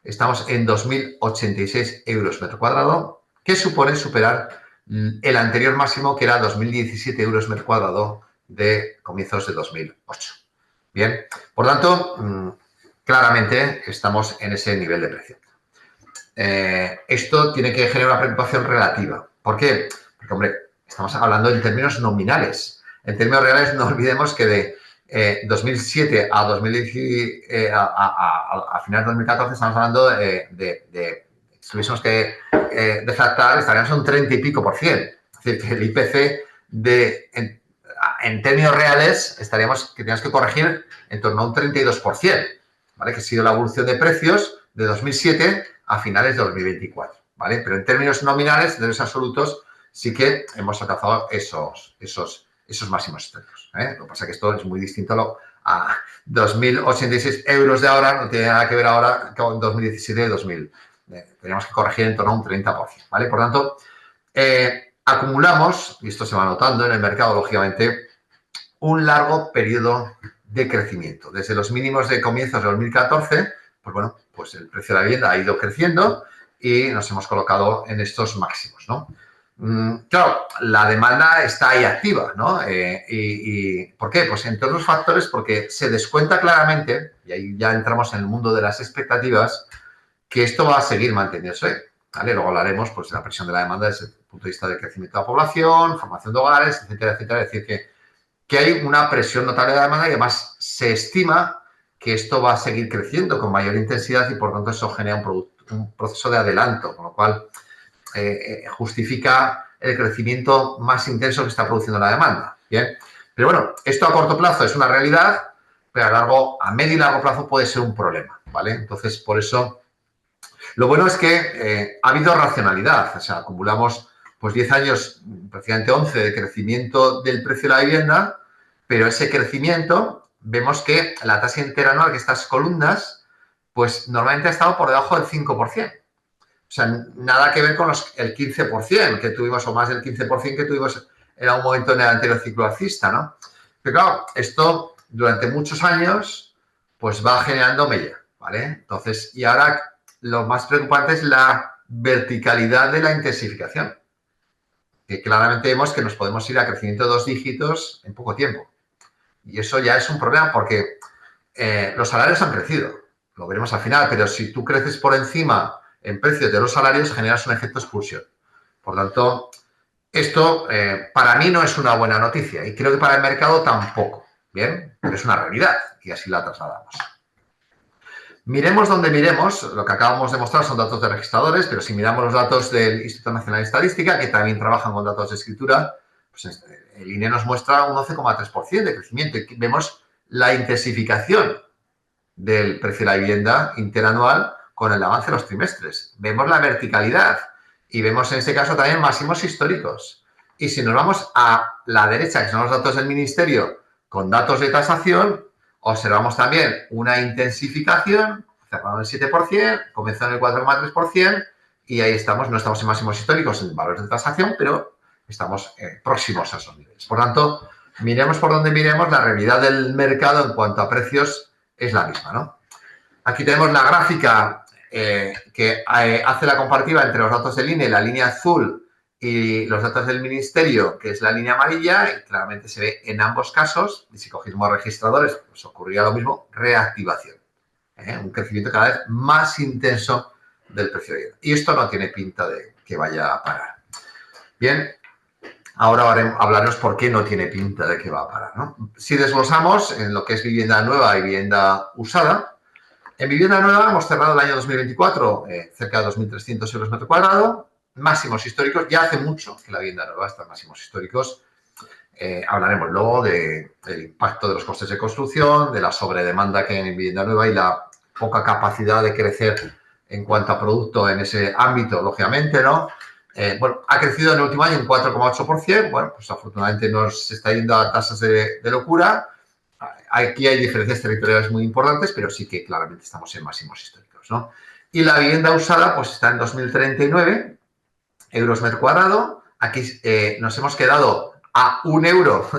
Estamos en 2.086 euros metro cuadrado, que supone superar el anterior máximo, que era 2.017 euros metro cuadrado de comienzos de 2008. Bien, por tanto, claramente estamos en ese nivel de precio. Esto tiene que generar una preocupación relativa. ¿Por qué? Porque, hombre, estamos hablando en términos nominales. En términos reales, no olvidemos que de 2007 a 2010, a final de 2014, estamos hablando si tuviésemos que deflactar, estaríamos en un 30 y pico por ciento. Es decir, que el IPC en términos reales tenemos que corregir en torno a un 32%, ¿vale? Que ha sido la evolución de precios de 2007 a finales de 2024, ¿vale? Pero en términos nominales, en términos absolutos, sí que hemos alcanzado esos máximos históricos, ¿eh? Lo que pasa es que esto es muy distinto a 2.086 euros de ahora, no tiene nada que ver ahora con 2017 y 2000. Tenemos que corregir en torno a un 30%, ¿vale? Por tanto, acumulamos, y esto se va notando en el mercado, lógicamente, un largo periodo de crecimiento. Desde los mínimos de comienzos de 2014, pues bueno, pues el precio de la vivienda ha ido creciendo y nos hemos colocado en estos máximos, ¿no? Claro, la demanda está ahí activa, ¿no? ¿Por qué? Pues entre otros factores porque se descuenta claramente, y ahí ya entramos en el mundo de las expectativas, que esto va a seguir manteniéndose, ¿vale? Luego hablaremos pues, de la presión de la demanda desde el punto de vista del crecimiento de la población, formación de hogares, etcétera, etcétera. Es decir, que hay una presión notable de la demanda y además se estima que esto va a seguir creciendo con mayor intensidad y, por tanto, eso genera un proceso de adelanto, con lo cual justifica el crecimiento más intenso que está produciendo la demanda. ¿Bien? Pero bueno, esto a corto plazo es una realidad, pero a medio y largo plazo puede ser un problema, ¿vale? Entonces, por eso, lo bueno es que ha habido racionalidad, o sea, acumulamos pues 10 años, prácticamente 11, de crecimiento del precio de la vivienda, pero ese crecimiento, vemos que la tasa interanual, que estas columnas, pues normalmente ha estado por debajo del 5%. O sea, nada que ver con el 15% que tuvimos, o más del 15% que tuvimos en algún momento en el anterior ciclo alcista, ¿no? Pero claro, esto durante muchos años, pues va generando mella, ¿vale? Entonces, y ahora lo más preocupante es la verticalidad de la intensificación. Que claramente vemos que nos podemos ir a crecimiento de 2 dígitos en poco tiempo. Y eso ya es un problema porque los salarios han crecido, lo veremos al final, pero si tú creces por encima en precios de los salarios, generas un efecto expulsión. Por tanto, esto para mí no es una buena noticia y creo que para el mercado tampoco, ¿bien? Pero es una realidad y así la trasladamos. Miremos donde miremos, lo que acabamos de mostrar son datos de registradores, pero si miramos los datos del Instituto Nacional de Estadística, que también trabajan con datos de escritura, pues el INE nos muestra un 11,3% de crecimiento y vemos la intensificación del precio de la vivienda interanual con el avance de los trimestres. Vemos la verticalidad y vemos en este caso también máximos históricos. Y si nos vamos a la derecha, que son los datos del Ministerio, con datos de tasación, observamos también una intensificación, cerrado en el 7%, comenzó en el 4,3% y ahí estamos, no estamos en máximos históricos en valores de tasación, pero estamos próximos a esos niveles. Por tanto, miremos por donde miremos, la realidad del mercado en cuanto a precios es la misma, ¿no? Aquí tenemos la gráfica que hace la comparativa entre los datos del INE, la línea azul, y los datos del Ministerio, que es la línea amarilla, y claramente se ve en ambos casos, y si cogimos registradores, pues ocurría lo mismo, reactivación. Un crecimiento cada vez más intenso del precio de vivienda. Y esto no tiene pinta de que vaya a parar. Bien, ahora hablaremos por qué no tiene pinta de que va a parar, ¿no? Si desglosamos en lo que es vivienda nueva y vivienda usada, en vivienda nueva hemos cerrado el año 2024 cerca de 2.300 euros metro cuadrado, máximos históricos. Ya hace mucho que la vivienda nueva está en máximos históricos. Hablaremos luego del impacto de los costes de construcción, de la sobredemanda que hay en vivienda nueva y la poca capacidad de crecer en cuanto a producto en ese ámbito, lógicamente, ¿no? Bueno, ha crecido en el último año un 4,8%. Bueno, pues afortunadamente no se está yendo a tasas de locura. Aquí hay diferencias territoriales muy importantes, pero sí que claramente estamos en máximos históricos, ¿no? Y la vivienda usada pues está en 2.039 euros metro cuadrado. Aquí nos hemos quedado a 1 euro,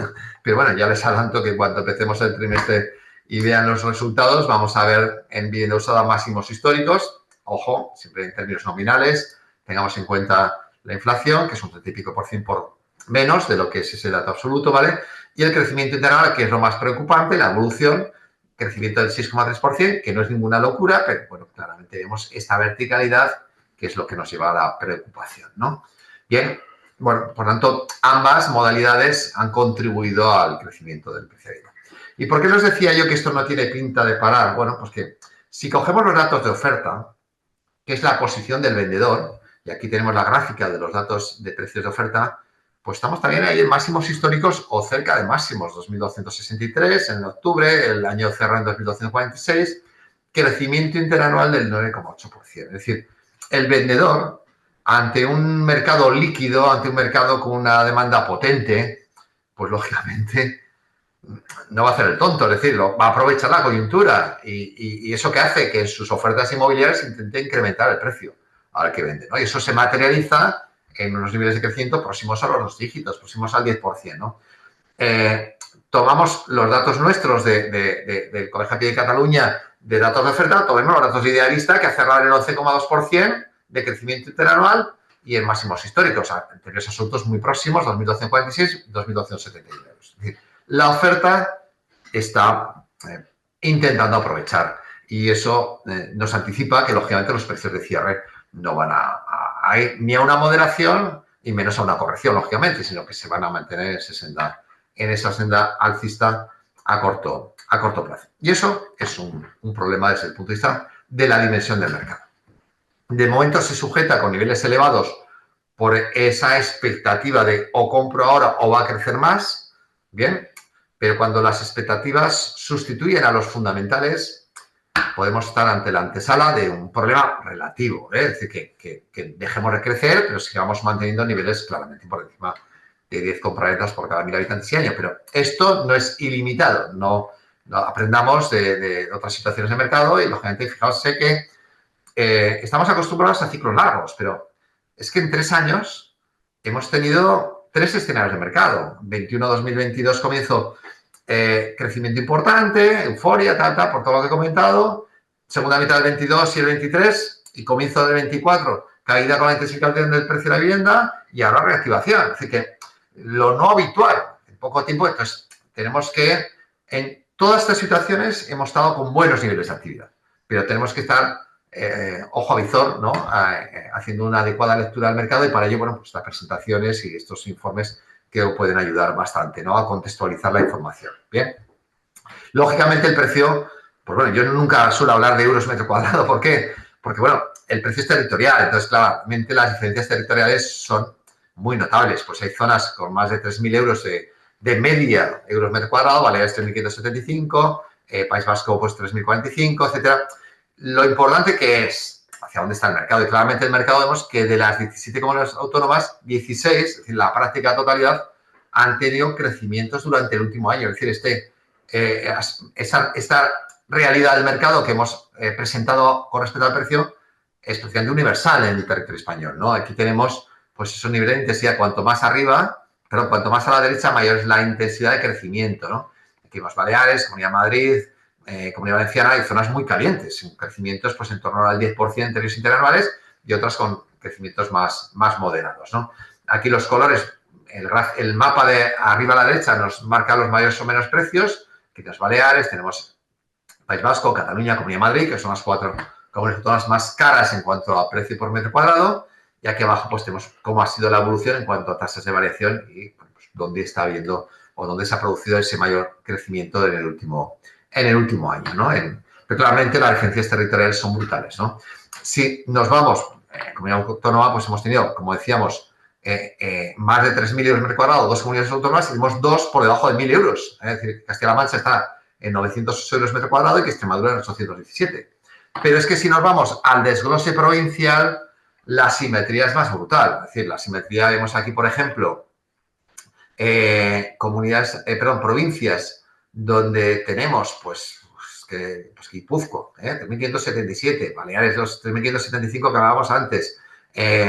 pero bueno, ya les adelanto que cuando empecemos el trimestre y vean los resultados, vamos a ver en vivienda usada máximos históricos. Ojo, siempre en términos nominales, tengamos en cuenta la inflación, que es un 30 y pico % por menos de lo que es ese dato absoluto, ¿vale? Y el crecimiento interanual, que es lo más preocupante, la evolución, crecimiento del 6,3%, que no es ninguna locura, pero bueno, claramente vemos esta verticalidad, que es lo que nos lleva a la preocupación, ¿no? Bien, bueno, por tanto, ambas modalidades han contribuido al crecimiento del precio. ¿Y por qué les decía yo que esto no tiene pinta de parar? Bueno, pues que si cogemos los datos de oferta, que es la posición del vendedor, y aquí tenemos la gráfica de los datos de precios de oferta, pues estamos también ahí en máximos históricos o cerca de máximos, 2.263 en octubre, el año cerrado en 2.246, crecimiento interanual del 9,8%. Es decir, el vendedor, ante un mercado líquido, ante un mercado con una demanda potente, pues lógicamente no va a hacer el tonto, es decir, va a aprovechar la coyuntura y eso que hace que en sus ofertas inmobiliarias intente incrementar el precio al que vende, ¿no? Y eso se materializa en unos niveles de crecimiento próximos a los 2 dígitos, próximos al 10%, ¿no? Tomamos los datos nuestros del Colegio de Cataluña de datos de oferta, tomemos los datos de Idealista, que ha cerrado en el 11,2% de crecimiento interanual y en máximos históricos, anteriores absolutos muy próximos, 2012,46, 2012,71 euros. Es decir, la oferta está intentando aprovechar y eso nos anticipa que, lógicamente, los precios de cierre no van a ir ni a una moderación y menos a una corrección, lógicamente, sino que se van a mantener en esa senda alcista a corto plazo. Y eso es un problema desde el punto de vista de la dimensión del mercado. De momento se sujeta con niveles elevados por esa expectativa de o compro ahora o va a crecer más, bien, pero cuando las expectativas sustituyen a los fundamentales, podemos estar ante la antesala de un problema relativo, es decir, que dejemos de crecer, pero sigamos manteniendo niveles claramente por encima de 10 compraventas por cada 1.000 habitantes y año. Pero esto no es ilimitado, no aprendamos de otras situaciones de mercado y, lógicamente, fijaos que estamos acostumbrados a ciclos largos, pero es que en 3 años hemos tenido 3 escenarios de mercado. 21-2022 comienzo crecimiento importante, euforia, por todo lo que he comentado. Segunda mitad del 22 y el 23 y comienzo del 24, caída con la intensificación del precio de la vivienda y ahora reactivación. Es decir, que lo no habitual en poco tiempo, entonces tenemos que, en todas estas situaciones hemos estado con buenos niveles de actividad, pero tenemos que estar ojo a visor, ¿no? Haciendo una adecuada lectura del mercado y para ello, bueno, pues estas presentaciones y estos informes que pueden ayudar bastante, ¿no? A contextualizar la información. Bien. Lógicamente el precio, pues bueno, yo nunca suelo hablar de euros metro cuadrado. ¿Por qué? Porque, bueno, el precio es territorial, entonces claramente las diferencias territoriales son muy notables. Pues hay zonas con más de 3.000 euros de media euros metro cuadrado, Baleares 3.575, País Vasco pues 3.045, etcétera. Lo importante que es hacia dónde está el mercado. Y claramente el mercado vemos que de las 17 comunidades autónomas, 16, es decir, la práctica totalidad, han tenido crecimientos durante el último año. Es decir, esta realidad del mercado que hemos presentado con respecto al precio es prácticamente universal en el territorio español, ¿no? Aquí tenemos pues esos niveles de intensidad. Cuanto más arriba, perdón, cuanto más a la derecha, mayor es la intensidad de crecimiento, ¿no? Aquí vemos Baleares, Comunidad de Madrid, Comunidad Valenciana, hay zonas muy calientes, crecimientos pues en torno al 10% en términos interanuales y otras con crecimientos más moderados, ¿no? Aquí los colores, el mapa de arriba a la derecha nos marca los mayores o menos precios. Aquí tenemos Baleares, tenemos País Vasco, Cataluña, Comunidad de Madrid, que son las 4 comunidades autónomas más caras en cuanto a precio por metro cuadrado. Y aquí abajo pues tenemos cómo ha sido la evolución en cuanto a tasas de variación y pues, dónde está habiendo o dónde se ha producido ese mayor crecimiento en el último año, ¿no? Pero claramente las diferencias territoriales son brutales, ¿no? Si nos vamos, comunidad autónoma, pues hemos tenido, como decíamos, más de 3.000 euros metro cuadrado, 2 comunidades autónomas, y tenemos 2 por debajo de 1.000 euros. Es decir, Castilla-La Mancha está en 900 euros metro cuadrado y que Extremadura en 817. Pero es que si nos vamos al desglose provincial, la simetría es más brutal. Es decir, la simetría vemos aquí, por ejemplo, provincias donde tenemos, pues Guipúzcoa, 3.577, Baleares, los 3.575 que hablábamos antes,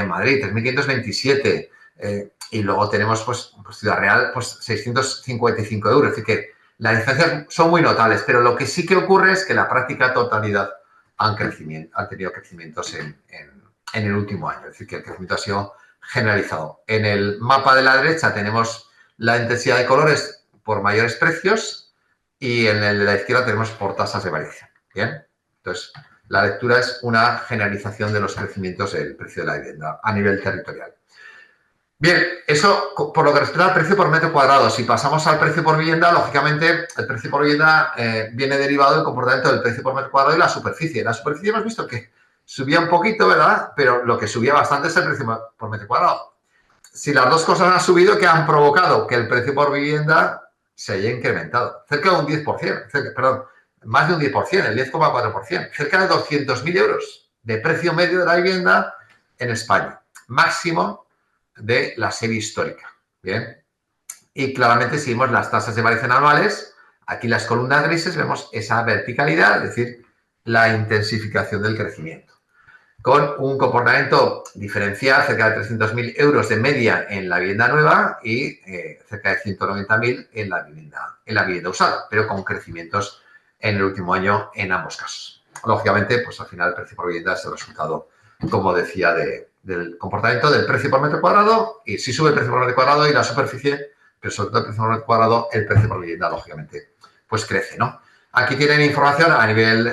Madrid, 3.527, y luego tenemos, pues Ciudad Real, pues 655 euros. Es decir, que las diferencias son muy notables, pero lo que sí que ocurre es que la práctica totalidad han tenido crecimientos en el último año. Es decir, que el crecimiento ha sido generalizado. En el mapa de la derecha tenemos la intensidad de colores por mayores precios y en el de la izquierda tenemos por tasas de variación. Bien, entonces la lectura es una generalización de los crecimientos del precio de la vivienda a nivel territorial. Bien, eso por lo que respecta al precio por metro cuadrado. Si pasamos al precio por vivienda, lógicamente el precio por vivienda viene derivado del comportamiento del precio por metro cuadrado y la superficie. La superficie hemos visto que subía un poquito, ¿verdad? Pero lo que subía bastante es el precio por metro cuadrado. Si las dos cosas han subido, ¿qué han provocado? Que el precio por vivienda se haya incrementado. Cerca de un 10%, perdón, más de un 10%, el 10,4%. Cerca de 200.000 euros de precio medio de la vivienda en España. Máximo de la serie histórica. Bien. Y claramente si vemos las tasas de variación anuales, aquí las columnas grises vemos esa verticalidad, es decir, la intensificación del crecimiento. Con un comportamiento diferencial, cerca de 300.000 euros de media en la vivienda nueva y cerca de 190.000 en la vivienda usada, pero con crecimientos en el último año en ambos casos. Lógicamente, pues al final el precio por vivienda es el resultado, como decía, del comportamiento del precio por metro cuadrado, y si sube el precio por metro cuadrado y la superficie, pero sobre todo el precio por metro cuadrado, el precio por vivienda, lógicamente, pues crece, ¿no? Aquí tienen información a nivel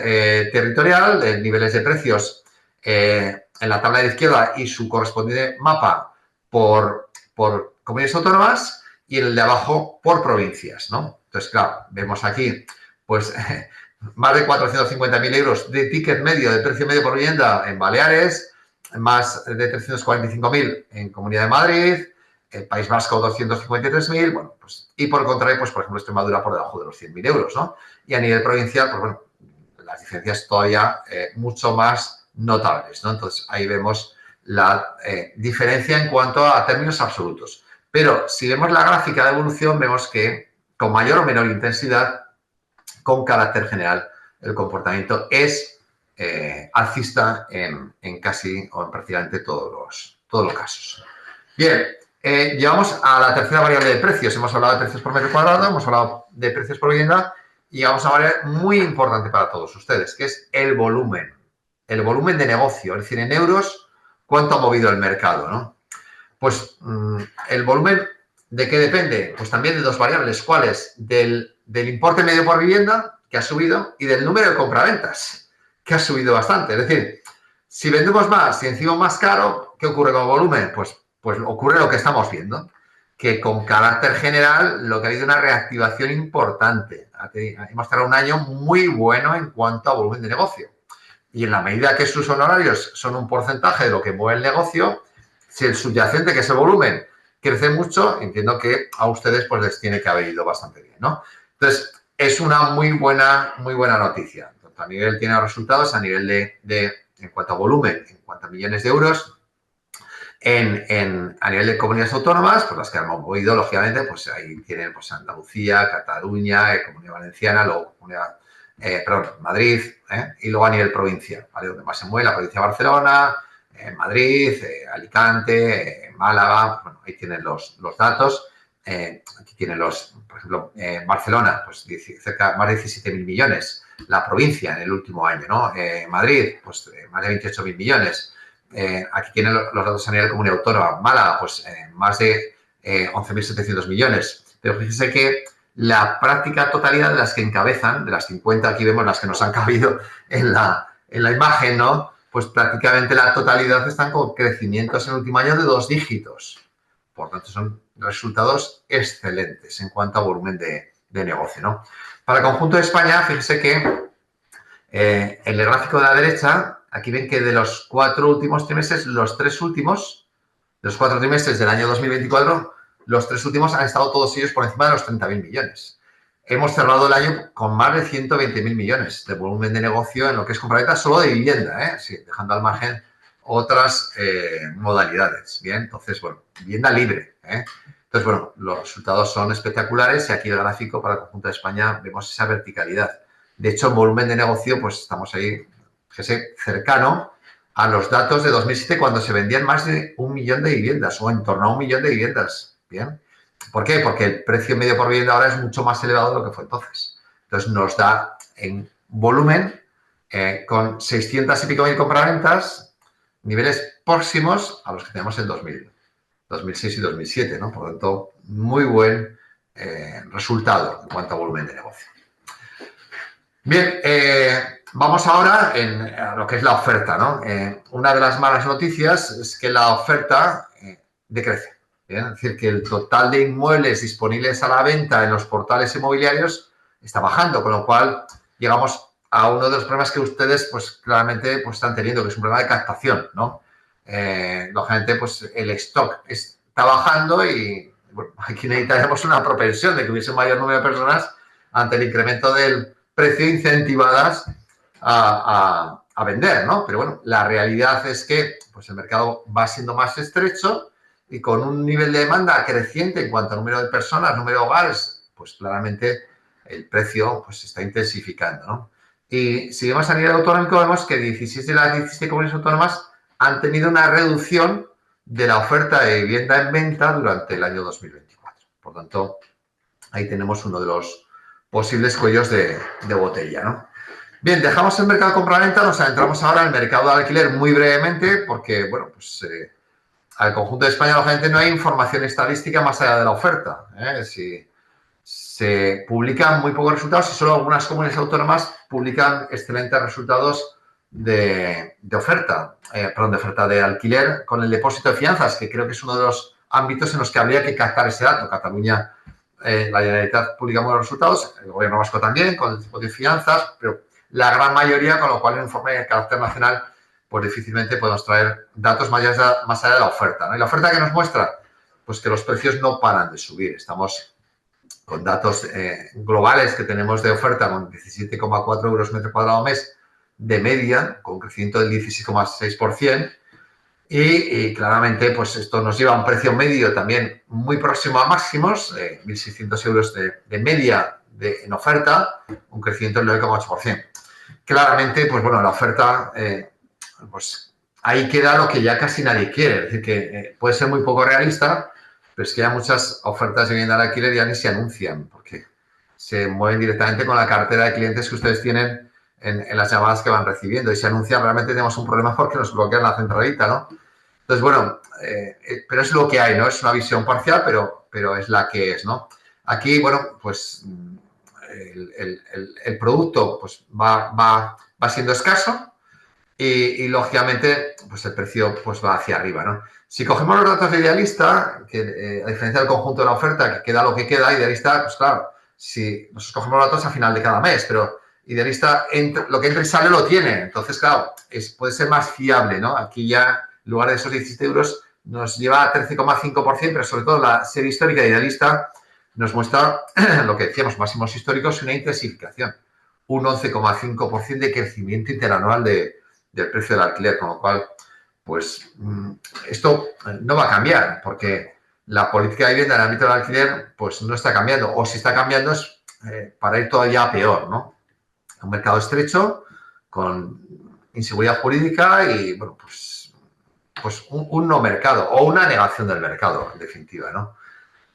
territorial, de niveles de precios en la tabla de la izquierda y su correspondiente mapa por comunidades autónomas, y en el de abajo por provincias, ¿no? Entonces, claro, vemos aquí, pues, más de 450.000 euros de ticket medio, de precio medio por vivienda en Baleares, más de 345.000 en Comunidad de Madrid, País Vasco 253.000, bueno, pues, y por el contrario, pues, por ejemplo, Extremadura por debajo de los 100.000 euros, ¿no? Y a nivel provincial, pues, bueno, las diferencias todavía mucho más notables, ¿no? Entonces, ahí vemos la diferencia en cuanto a términos absolutos. Pero si vemos la gráfica de evolución, vemos que con mayor o menor intensidad, con carácter general, el comportamiento es alcista en casi o en prácticamente todos los casos. Bien, llevamos a la tercera variable de precios. Hemos hablado de precios por metro cuadrado, hemos hablado de precios por vivienda, y vamos a una variable muy importante para todos ustedes, que es el volumen de negocio, es decir, en euros, cuánto ha movido el mercado, ¿no? Pues el volumen, ¿de qué depende? Pues también de dos variables. ¿Cuáles? Del importe medio por vivienda, que ha subido, y del número de compraventas, que ha subido bastante. Es decir, si vendemos más y encima más caro, ¿qué ocurre con el volumen? Pues ocurre lo que estamos viendo, que con carácter general lo que ha habido una reactivación importante. Hemos tenido un año muy bueno en cuanto a volumen de negocio. Y en la medida que sus honorarios son un porcentaje de lo que mueve el negocio, si el subyacente, que es el volumen, crece mucho, entiendo que a ustedes pues les tiene que haber ido bastante bien, ¿no? Entonces, es una muy buena noticia. Tanto a nivel tiene resultados, a nivel en cuanto a volumen, en cuanto a millones de euros, a nivel de comunidades autónomas, pues las que han movido, lógicamente, pues ahí tienen pues Andalucía, Cataluña, Comunidad Valenciana, luego Madrid, y luego a nivel provincial, ¿vale? Donde más se mueve la provincia de Barcelona, Madrid, Alicante, Málaga, bueno, ahí tienen los datos. Aquí tienen por ejemplo, Barcelona, pues más de 17.000 millones, la provincia en el último año, ¿no? Madrid, pues más de 28.000 millones. Aquí tienen los datos a nivel de comunidad autónoma. Málaga, pues más de 11.700 millones. Pero fíjense que la práctica totalidad de las que encabezan, de las 50, aquí vemos las que nos han cabido en la imagen, ¿no? Pues prácticamente la totalidad están con crecimientos en el último año de 2 dígitos. Por tanto, son resultados excelentes en cuanto a volumen de negocio, ¿no? Para el conjunto de España, fíjense que en el gráfico de la derecha, aquí ven que de los 4 últimos trimestres, de los 4 trimestres del año 2024, los 3 últimos han estado todos ellos por encima de los 30.000 millones. Hemos cerrado el año con más de 120.000 millones de volumen de negocio en lo que es compraventa solo de vivienda, sí, dejando al margen otras modalidades. Bien, entonces, bueno, vivienda libre. Entonces, bueno, los resultados son espectaculares y aquí el gráfico para el conjunto de España vemos esa verticalidad. De hecho, en volumen de negocio, pues estamos ahí, fíjese, cercano a los datos de 2007, cuando se vendían más de 1 millón de viviendas o en torno a 1 millón de viviendas. Bien. ¿Por qué? Porque el precio medio por vivienda ahora es mucho más elevado de lo que fue entonces. Entonces, nos da en volumen, con 600 y pico mil compraventas, niveles próximos a los que tenemos en 2006 y 2007, ¿no? Por lo tanto, muy buen resultado en cuanto a volumen de negocio. Bien, vamos ahora a lo que es la oferta, ¿no? Una de las malas noticias es que la oferta decrece. ¿Bien? Es decir, que el total de inmuebles disponibles a la venta en los portales inmobiliarios está bajando, con lo cual llegamos a uno de los problemas que ustedes, pues claramente, pues están teniendo, que es un problema de captación, ¿no? Lógicamente, pues el stock está bajando y bueno, aquí necesitaremos una propensión de que hubiese un mayor número de personas ante el incremento del precio incentivadas a vender, ¿no? Pero bueno, la realidad es que pues el mercado va siendo más estrecho y con un nivel de demanda creciente en cuanto a número de personas, número de hogares, pues claramente el precio pues se está intensificando, ¿no? Y si vemos a nivel autonómico, vemos que 16 de las 17 comunidades autónomas han tenido una reducción de la oferta de vivienda en venta durante el año 2024. Por tanto, ahí tenemos uno de los posibles cuellos de botella, ¿no? Bien, dejamos el mercado de compra-venta, nos adentramos ahora en el mercado de alquiler muy brevemente porque, bueno, pues al conjunto de España, lógicamente, no hay información estadística más allá de la oferta. Si se publican muy pocos resultados y solo algunas comunidades autónomas publican excelentes resultados de oferta, perdón, de oferta de alquiler con el depósito de fianzas, que creo que es uno de los ámbitos en los que habría que captar ese dato. Cataluña, la Generalitat publica buenos resultados, el Gobierno vasco también, con el depósito de fianzas, pero la gran mayoría, con lo cual en informe de carácter nacional, pues difícilmente podemos traer datos más allá de la oferta, ¿no? Y la oferta que nos muestra, pues que los precios no paran de subir. Estamos con datos globales que tenemos de oferta con 17,4 euros metro cuadrado mes de media, con un crecimiento del 16,6%. Y claramente, pues esto nos lleva a un precio medio también muy próximo a máximos, 1.600 euros de media en oferta, un crecimiento del 9,8%. Claramente, pues bueno, la oferta, pues ahí queda lo que ya casi nadie quiere. Es decir, que puede ser muy poco realista, pero es que ya muchas ofertas de vivienda al alquiler ya ni se anuncian, porque se mueven directamente con la cartera de clientes que ustedes tienen en las llamadas que van recibiendo y se anuncian. Realmente tenemos un problema porque nos bloquean la centralita, ¿no? Entonces, bueno, pero es lo que hay, ¿no? Es una visión parcial, pero es la que es, ¿no? Aquí, bueno, pues el producto pues va siendo escaso y, lógicamente, pues el precio pues va hacia arriba, ¿no? Si cogemos los datos de Idealista, que a diferencia del conjunto de la oferta, que queda lo que queda, Idealista, pues claro, si nosotros cogemos los datos a final de cada mes, pero Idealista, lo que entra y sale lo tiene. Entonces, claro, puede ser más fiable, ¿no? Aquí ya, en lugar de esos 17 euros, nos lleva a 13,5%, pero sobre todo la serie histórica de Idealista nos muestra lo que decíamos, máximos históricos y una intensificación. Un 11,5% de crecimiento interanual del precio del alquiler, con lo cual, pues, esto no va a cambiar, porque la política de vivienda en el ámbito del alquiler, pues, no está cambiando, o si está cambiando es para ir todavía a peor, ¿no? Un mercado estrecho, con inseguridad jurídica y, bueno, pues un no mercado o una negación del mercado, en definitiva, ¿no?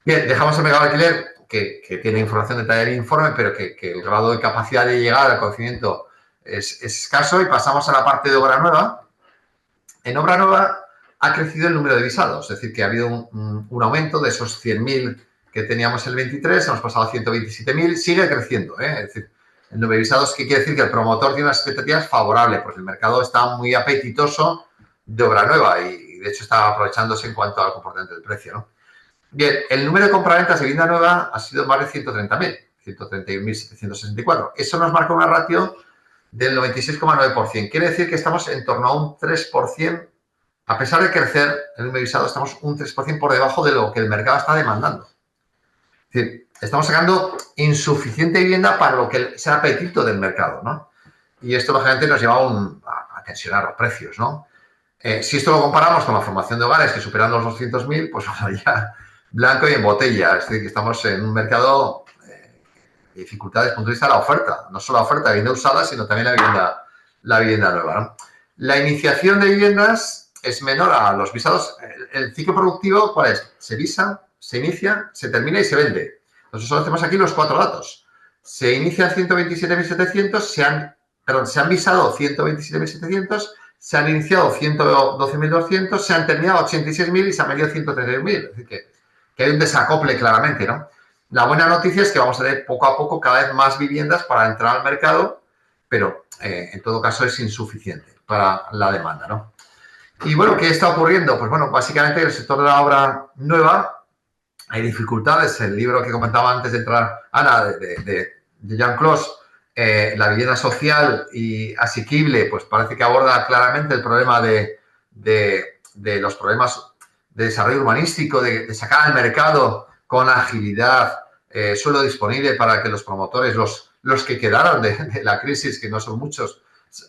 Bien, dejamos el mercado de alquiler, que tiene información detallada en el informe, pero que el grado de capacidad de llegar al conocimiento es escaso, y pasamos a la parte de obra nueva. En obra nueva ha crecido el número de visados, es decir, que ha habido un aumento de esos 100.000 que teníamos en el 23, hemos pasado a 127.000, sigue creciendo, ¿eh? Es decir, el número de visados, que quiere decir que el promotor tiene unas expectativas favorables, porque el mercado está muy apetitoso de obra nueva y de hecho está aprovechándose en cuanto al comportamiento del precio, ¿no? Bien, el número de compraventas de vivienda nueva ha sido más de 130.000, 131.764. Eso nos marca una ratio del 96,9%. Quiere decir que estamos en torno a un 3%, a pesar de crecer el número de visados, estamos un 3% por debajo de lo que el mercado está demandando. Es decir, estamos sacando insuficiente vivienda para lo que es el apetito del mercado, ¿no? Y esto, lógicamente, nos lleva a tensionar los precios, ¿no? Si esto lo comparamos con la formación de hogares que superan los 200.000, pues ya blanco y en botella. Es decir, que estamos en un mercado de dificultades desde el punto de vista de la oferta. No solo la oferta de vivienda usada, sino también la vivienda nueva, ¿no? La iniciación de viviendas es menor a los visados. El ciclo productivo, ¿cuál es? Se visa, se inicia, se termina y se vende. Nosotros solo hacemos aquí los 4 datos. Se inician 127.700, se han visado 127.700, se han iniciado 112.200, se han terminado 86.000 y se han vendido 131.000. Es decir, que hay un desacople claramente, ¿no? La buena noticia es que vamos a tener poco a poco cada vez más viviendas para entrar al mercado, pero en todo caso es insuficiente para la demanda, ¿no? Y bueno, ¿qué está ocurriendo? Pues bueno, básicamente en el sector de la obra nueva hay dificultades. El libro que comentaba antes de entrar, Ana, de Jean Clos, la vivienda social y asequible, pues parece que aborda claramente el problema de los problemas de desarrollo urbanístico, de sacar al mercado con agilidad suelo disponible para que los promotores, los que quedaron de la crisis, que no son muchos,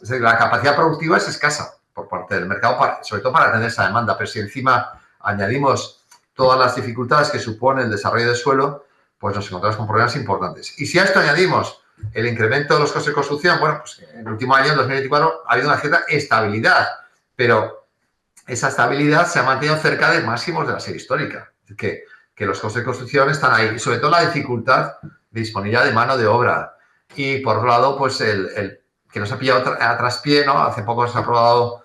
la capacidad productiva es escasa por parte del mercado, sobre todo para atender esa demanda. Pero si encima añadimos todas las dificultades que supone el desarrollo del suelo, pues nos encontramos con problemas importantes. Y si a esto añadimos el incremento de los costes de construcción, bueno, pues en el último año, en 2024, ha habido una cierta estabilidad, pero esa estabilidad se ha mantenido cerca de máximos de la serie histórica. Es decir, que los costes de construcción están ahí, y sobre todo la dificultad disponibilidad de mano de obra. Y por otro lado, pues el que nos ha pillado a traspié, ¿no? Hace poco se ha aprobado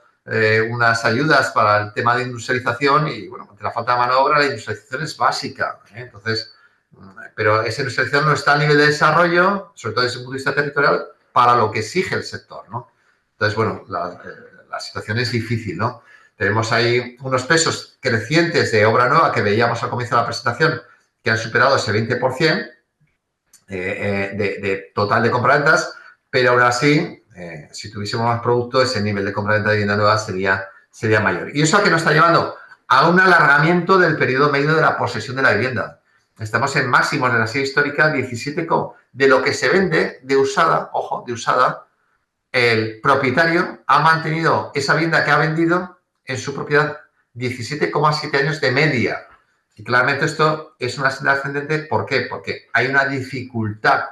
unas ayudas para el tema de industrialización y, bueno, ante la falta de mano de obra, la industrialización es básica. Entonces, pero esa industrialización no está a nivel de desarrollo, sobre todo desde un punto de vista territorial, para lo que exige el sector, ¿no? Entonces, bueno, la situación es difícil, ¿no? Tenemos ahí unos pesos crecientes de obra nueva que veíamos al comienzo de la presentación que han superado ese 20% de total de compraventas, pero aún así, si tuviésemos más producto, ese nivel de compraventa de vivienda nueva sería mayor. ¿Y eso a qué nos está llevando? A un alargamiento del periodo medio de la posesión de la vivienda. Estamos en máximos de la serie histórica, 17, de lo que se vende de usada, ojo, de usada, el propietario ha mantenido esa vivienda que ha vendido en su propiedad 17,7 años de media. Y claramente esto es una senda ascendente. ¿Por qué? Porque hay una dificultad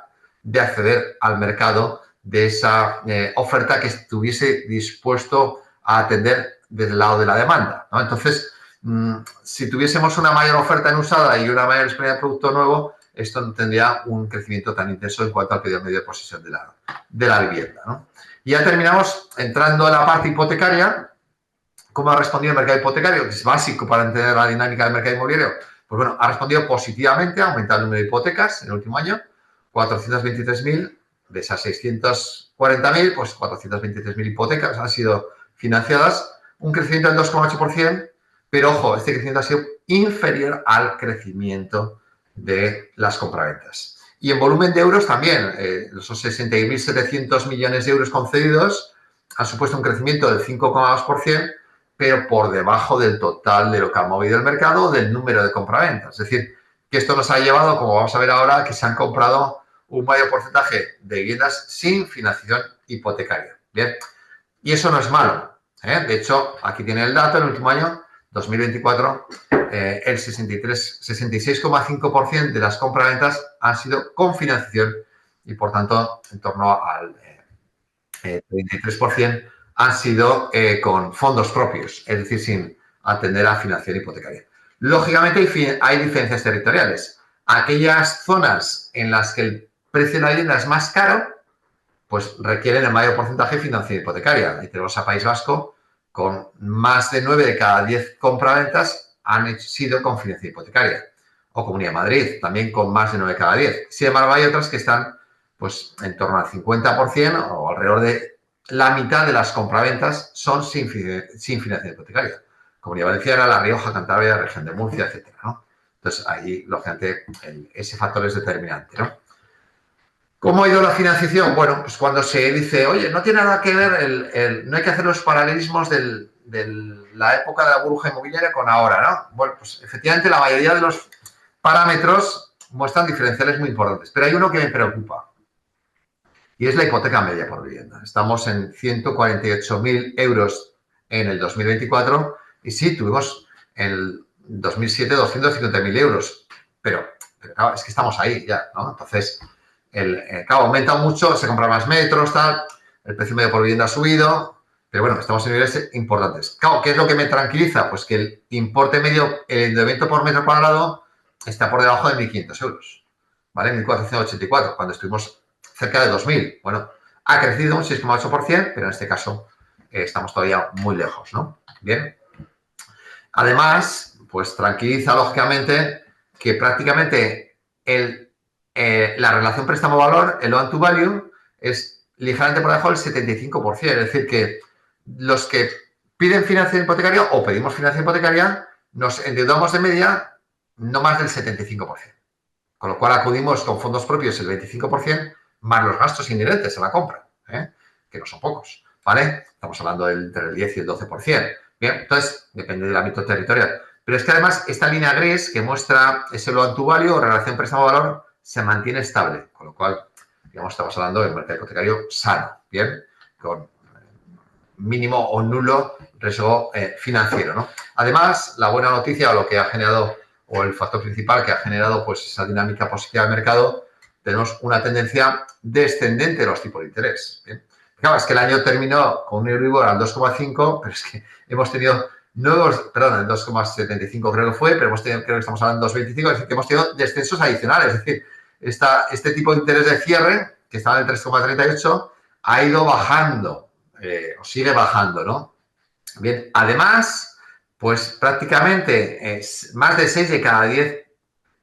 de acceder al mercado de esa oferta que estuviese dispuesto a atender desde el lado de la demanda, ¿no? Entonces, si tuviésemos una mayor oferta en usada y una mayor disponibilidad de producto nuevo, esto no tendría un crecimiento tan intenso en cuanto al periodo medio de posesión de la vivienda, ¿no? Y ya terminamos entrando en la parte hipotecaria. ¿Cómo ha respondido el mercado hipotecario? Que es básico para entender la dinámica del mercado inmobiliario. Pues bueno, ha respondido positivamente, ha aumentado el número de hipotecas en el último año, 423.000, de esas 640.000, pues 423.000 hipotecas han sido financiadas, un crecimiento del 2,8%, pero ojo, este crecimiento ha sido inferior al crecimiento de las compraventas. Y en volumen de euros también, esos 61.700 millones de euros concedidos han supuesto un crecimiento del 5,2%, pero por debajo del total de lo que ha movido el mercado, del número de compraventas. Es decir, que esto nos ha llevado, como vamos a ver ahora, que se han comprado un mayor porcentaje de viviendas sin financiación hipotecaria. Bien, y eso no es malo, ¿eh? De hecho, aquí tiene el dato, en el último año, 2024, el 66,5% de las compraventas han sido con financiación y, por tanto, en torno al 33% han sido con fondos propios, es decir, sin atender a financiación hipotecaria. Lógicamente, hay diferencias territoriales. Aquellas zonas en las que el precio de la vivienda es más caro, pues requieren el mayor porcentaje de financiación hipotecaria. Y tenemos a País Vasco con más de 9 de cada 10 compraventas han sido con financiación hipotecaria. O Comunidad de Madrid, también con más de 9 de cada 10. Sin embargo, hay otras que están pues en torno al 50% o alrededor de la mitad de las compraventas son sin financiación hipotecaria. Comunidad Valenciana, La Rioja, Cantabria, Región de Murcia, etcétera, ¿no? Entonces, ahí, lógicamente, ese factor es determinante, ¿no? ¿Cómo ha ido la financiación? Bueno, pues cuando se dice, oye, no tiene nada que ver, no hay que hacer los paralelismos de la época de la burbuja inmobiliaria con ahora, ¿no? Bueno, pues efectivamente la mayoría de los parámetros muestran diferenciales muy importantes, pero hay uno que me preocupa y es la hipoteca media por vivienda. Estamos en 148.000 euros en el 2024 y sí, tuvimos en el 2007 250.000 euros, pero claro, es que estamos ahí ya, ¿no? Entonces, claro, aumenta mucho, se compran más metros, tal, el precio medio por vivienda ha subido, pero bueno, estamos en niveles importantes. Claro, ¿qué es lo que me tranquiliza? Pues que el importe medio, el endeudamiento por metro cuadrado, está por debajo de 1.500 euros, ¿vale? 1.484, cuando estuvimos cerca de 2.000. Bueno, ha crecido un 6,8%, pero en este caso estamos todavía muy lejos, ¿no? Bien. Además, pues tranquiliza, lógicamente, que prácticamente la relación préstamo-valor, el loan to value, es ligeramente por debajo del 75%. Es decir, que los que piden financiación hipotecaria o pedimos financiación hipotecaria, nos endeudamos de media no más del 75%. Con lo cual acudimos con fondos propios el 25%, más los gastos inherentes a la compra, que no son pocos, ¿vale? Estamos hablando entre el 10 y el 12%. Bien, entonces, depende del ámbito territorial. Pero es que además esta línea gris que muestra ese loan to value o relación préstamo-valor se mantiene estable, con lo cual, digamos, estamos hablando de un mercado hipotecario sano, ¿bien? Con mínimo o nulo riesgo financiero, ¿no? Además, la buena noticia o lo que ha generado, o el factor principal que ha generado pues esa dinámica positiva del mercado, tenemos una tendencia descendente de los tipos de interés, ¿bien? Claro, es que el año terminó con un Euribor al 2,5, pero es que hemos tenido nuevos, perdón, el 2,75 creo que fue, pero hemos tenido, creo que estamos hablando de 2,25, es decir, que hemos tenido descensos adicionales, es decir, este tipo de interés de cierre, que estaba en el 3,38, ha ido bajando, o sigue bajando, ¿no? Bien, además, pues prácticamente más de 6 de cada 10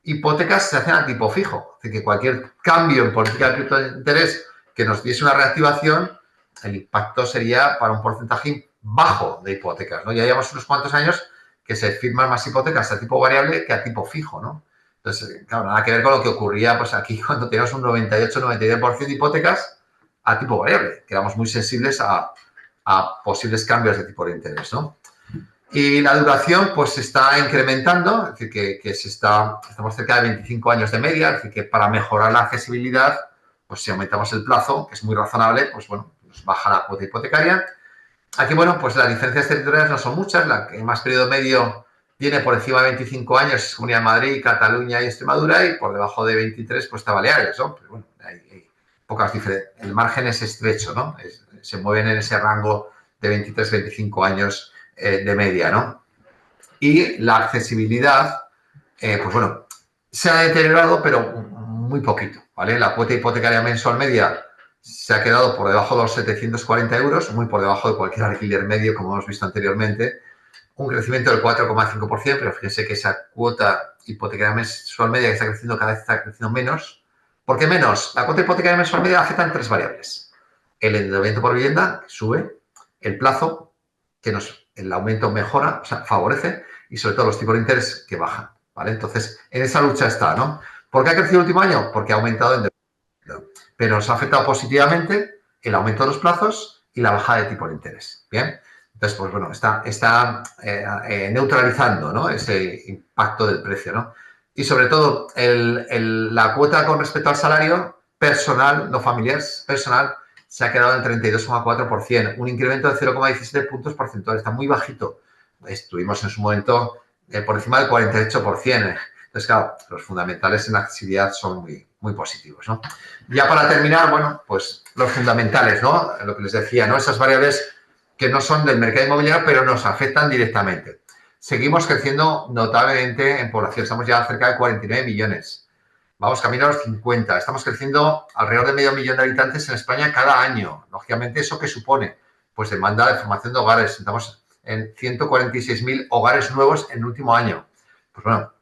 hipotecas se hacen a tipo fijo. Es decir, que cualquier cambio en política de tipo de interés que nos diese una reactivación, el impacto sería para un porcentaje bajo de hipotecas, ¿no? Ya llevamos unos cuantos años que se firman más hipotecas a tipo variable que a tipo fijo, ¿no? Entonces, claro, nada que ver con lo que ocurría pues aquí cuando teníamos un 98-99% de hipotecas a tipo variable, que éramos muy sensibles a posibles cambios de tipo de interés, ¿no? Y la duración pues se está incrementando, es decir, que estamos cerca de 25 años de media, es decir, que para mejorar la accesibilidad, pues si aumentamos el plazo, que es muy razonable, pues bueno, nos baja la cuota hipotecaria. Aquí, bueno, pues las diferencias territoriales no son muchas, la que más periodo medio tiene por encima de 25 años es Comunidad de Madrid, Cataluña y Extremadura, y por debajo de 23 pues está Baleares, ¿no? Pero bueno, hay pocas diferencias, el margen es estrecho, ¿no? Se mueven en ese rango de 23-25 años de media, ¿no? Y la accesibilidad, pues bueno, se ha deteriorado, pero muy poquito, ¿vale? La cuota hipotecaria mensual media se ha quedado por debajo de los 740 euros, muy por debajo de cualquier alquiler medio, como hemos visto anteriormente. Un crecimiento del 4,5%, pero fíjense que esa cuota hipotecaria mensual media que está creciendo cada vez está creciendo menos. ¿Por qué menos? La cuota hipotecaria mensual media afecta en 3 variables. El endeudamiento por vivienda, que sube, el plazo, que el aumento mejora, o sea, favorece, y sobre todo los tipos de interés que bajan, ¿vale? Entonces, en esa lucha está, ¿no? ¿Por qué ha crecido el último año? Porque ha aumentado el endeudamiento. Pero nos ha afectado positivamente el aumento de los plazos y la bajada de tipo de interés, ¿bien? Entonces, pues bueno, está neutralizando, ¿no? Ese impacto del precio, ¿no? Y sobre todo, la cuota con respecto al salario personal, no familiar, personal, se ha quedado en 32,4%, un incremento de 0,17 puntos porcentuales, está muy bajito. Estuvimos en su momento por encima del 48%. Entonces, claro, los fundamentales en la accesibilidad son muy, muy positivos, ¿no? Ya para terminar, bueno, pues los fundamentales, ¿no? Lo que les decía, ¿no? Esas variables que no son del mercado inmobiliario, pero nos afectan directamente. Seguimos creciendo notablemente en población, estamos ya cerca de 49 millones. Vamos camino a los 50. Estamos creciendo alrededor de medio millón de habitantes en España cada año. Lógicamente, ¿eso qué supone? Pues demanda de formación de hogares. Estamos en 146.000 hogares nuevos en el último año. Pues bueno,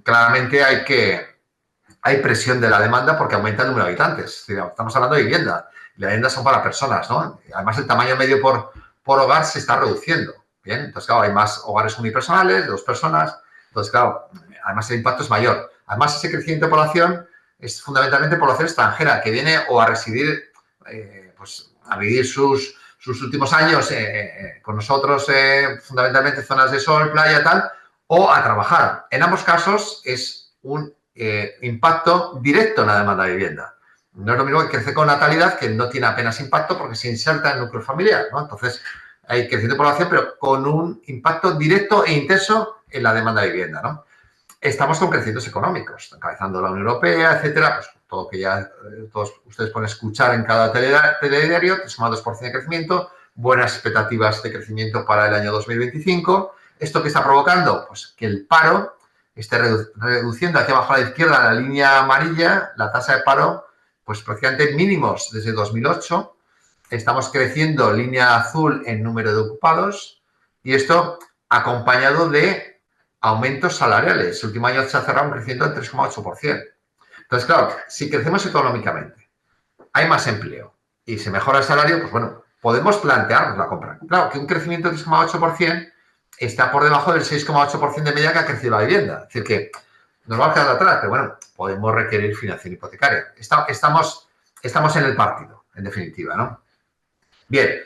claramente hay presión de la demanda porque aumenta el número de habitantes. Estamos hablando de vivienda. Y las viviendas son para personas, ¿no? Además, el tamaño medio por hogar se está reduciendo. Bien, entonces, claro, hay más hogares unipersonales, de 2 personas. Entonces, claro, además el impacto es mayor. Además, ese crecimiento de población es fundamentalmente población extranjera que viene o a residir, pues a vivir sus últimos años con nosotros, fundamentalmente zonas de sol, playa, tal, o a trabajar. En ambos casos es un impacto directo en la demanda de vivienda. No es lo mismo que crecer con natalidad, que no tiene apenas impacto porque se inserta en el núcleo familiar, ¿no? Entonces, hay crecimiento de población, pero con un impacto directo e intenso en la demanda de vivienda, ¿no? Estamos con crecimientos económicos, encabezando la Unión Europea, etcétera, pues todo que ya todos ustedes pueden escuchar en cada telediario, 3,2% de crecimiento, buenas expectativas de crecimiento para el año 2025. ¿Esto qué está provocando? Pues que el paro esté reduciendo hacia abajo a la izquierda la línea amarilla, la tasa de paro, pues prácticamente mínimos desde 2008. Estamos creciendo línea azul en número de ocupados y esto acompañado de aumentos salariales. El último año se ha cerrado un crecimiento del 3,8%. Entonces, claro, si crecemos económicamente, hay más empleo y se mejora el salario, pues bueno, podemos plantearnos la compra. Claro, que un crecimiento del 3,8% está por debajo del 6,8% de media que ha crecido la vivienda. Es decir, que nos vamos a quedar atrás, pero bueno, podemos requerir financiación hipotecaria. Estamos en el partido, en definitiva, ¿no? Bien,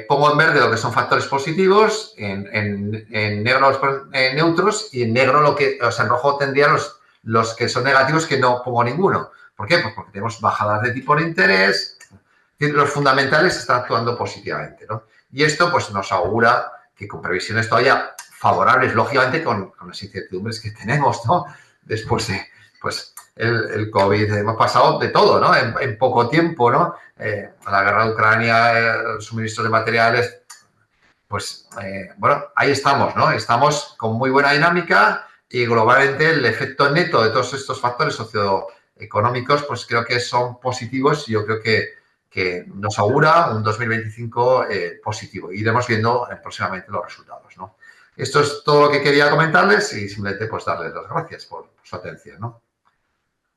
pongo en verde lo que son factores positivos, en negro los neutros y en negro en rojo tendría los que son negativos, que no pongo ninguno. ¿Por qué? Pues porque tenemos bajadas de tipo de interés, los fundamentales están actuando positivamente, ¿no? Y esto pues nos augura que con previsiones todavía favorables, lógicamente con las incertidumbres que tenemos, ¿no? Después de, pues, el COVID, hemos pasado de todo, ¿no? En poco tiempo, ¿no? La guerra de Ucrania, el suministro de materiales, pues, bueno, ahí estamos, ¿no? Estamos con muy buena dinámica y globalmente el efecto neto de todos estos factores económicos, pues creo que son positivos y yo creo que nos augura un 2025 positivo. Iremos viendo próximamente los resultados, ¿no? Esto es todo lo que quería comentarles y simplemente pues darles las gracias por su atención, ¿no?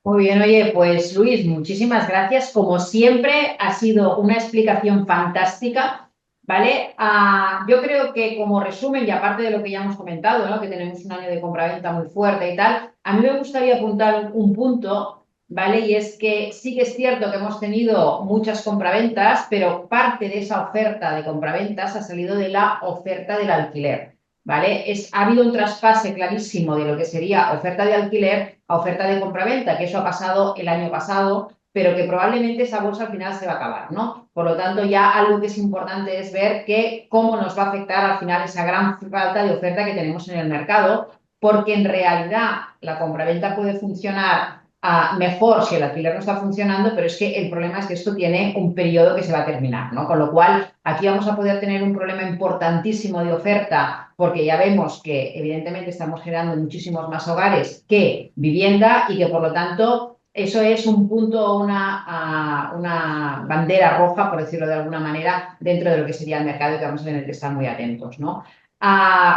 Muy bien, oye, pues Luis, muchísimas gracias. Como siempre, ha sido una explicación fantástica, ¿vale? Yo creo que como resumen, y aparte de lo que ya hemos comentado, ¿no? Que tenemos un año de compraventa muy fuerte y tal, a mí me gustaría apuntar un punto, ¿vale? Y es que sí que es cierto que hemos tenido muchas compraventas, pero parte de esa oferta de compraventas ha salido de la oferta del alquiler. ¿Vale? Ha habido un traspase clarísimo de lo que sería oferta de alquiler a oferta de compraventa, que eso ha pasado el año pasado, pero que probablemente esa bolsa al final se va a acabar, ¿no? Por lo tanto, ya algo que es importante es ver cómo nos va a afectar al final esa gran falta de oferta que tenemos en el mercado, porque en realidad la compraventa puede funcionar mejor si el alquiler no está funcionando, pero es que el problema es que esto tiene un periodo que se va a terminar, ¿no? Con lo cual, aquí vamos a poder tener un problema importantísimo de oferta, porque ya vemos que evidentemente estamos generando muchísimos más hogares que vivienda y que por lo tanto eso es un punto, una bandera roja, por decirlo de alguna manera, dentro de lo que sería el mercado y que vamos a tener que estar muy atentos, ¿no?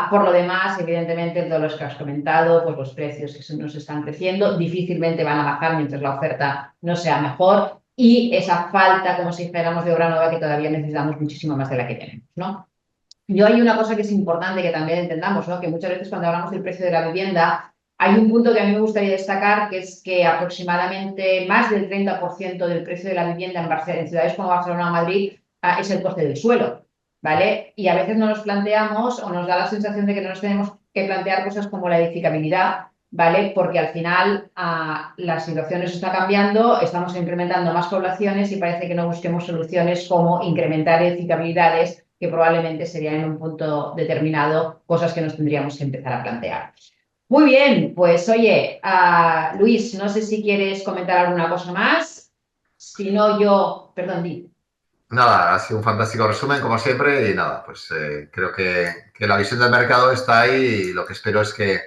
Por lo demás, evidentemente, todos los que has comentado, pues los precios que nos están creciendo difícilmente van a bajar mientras la oferta no sea mejor y esa falta, como si dijéramos, de obra nueva que todavía necesitamos muchísimo más de la que tenemos, ¿no? Hay una cosa que es importante que también entendamos, ¿no? Que muchas veces cuando hablamos del precio de la vivienda hay un punto que a mí me gustaría destacar, que es que aproximadamente más del 30% del precio de la vivienda en ciudades como Barcelona o Madrid es el coste del suelo, ¿vale? Y a veces no nos planteamos o nos da la sensación de que no nos tenemos que plantear cosas como la edificabilidad, ¿vale? Porque al final la situación nos está cambiando, estamos incrementando más poblaciones y parece que no busquemos soluciones como incrementar edificabilidades que probablemente serían en un punto determinado cosas que nos tendríamos que empezar a plantear. Muy bien, pues oye, Luis, no sé si quieres comentar alguna cosa más. Si no, perdón, di.
Nada, ha sido un fantástico resumen, como siempre, y nada, pues creo que la visión del mercado está ahí y lo que espero es que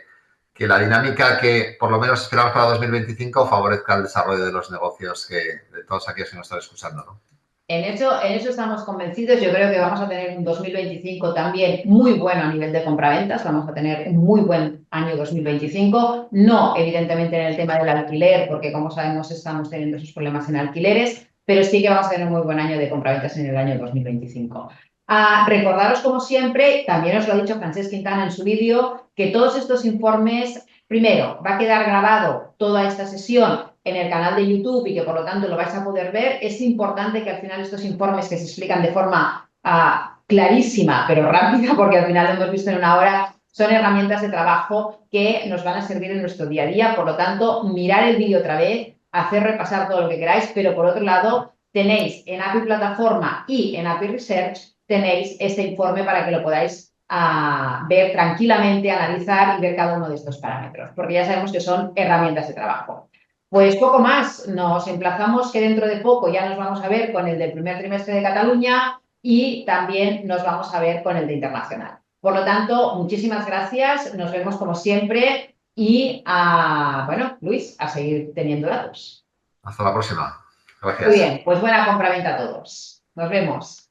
la dinámica que por lo menos esperamos para 2025 favorezca el desarrollo de los negocios de todos aquellos que nos están escuchando, ¿no?
En eso estamos convencidos. Yo creo que vamos a tener un 2025 también muy bueno a nivel de compraventas. Vamos a tener un muy buen año 2025. No, evidentemente, en el tema del alquiler, porque como sabemos estamos teniendo esos problemas en alquileres, pero sí que vamos a tener un muy buen año de compraventas en el año 2025. Recordaros, como siempre, también os lo ha dicho Francesc Quintana en su vídeo, que todos estos informes, primero, va a quedar grabado toda esta sesión en el canal de YouTube y que por lo tanto lo vais a poder ver. Es importante que al final estos informes que se explican de forma clarísima pero rápida, porque al final lo hemos visto en una hora, son herramientas de trabajo que nos van a servir en nuestro día a día. Por lo tanto, mirar el vídeo otra vez, hacer repasar todo lo que queráis, pero por otro lado, tenéis en API Plataforma y en API Research, tenéis este informe para que lo podáis ver tranquilamente, analizar y ver cada uno de estos parámetros, porque ya sabemos que son herramientas de trabajo. Pues poco más, nos emplazamos que dentro de poco ya nos vamos a ver con el del primer trimestre de Cataluña y también nos vamos a ver con el de internacional. Por lo tanto, muchísimas gracias, nos vemos como siempre y, bueno, Luis, a seguir teniendo datos.
Hasta la próxima. Gracias.
Muy bien, pues buena compraventa a todos. Nos vemos.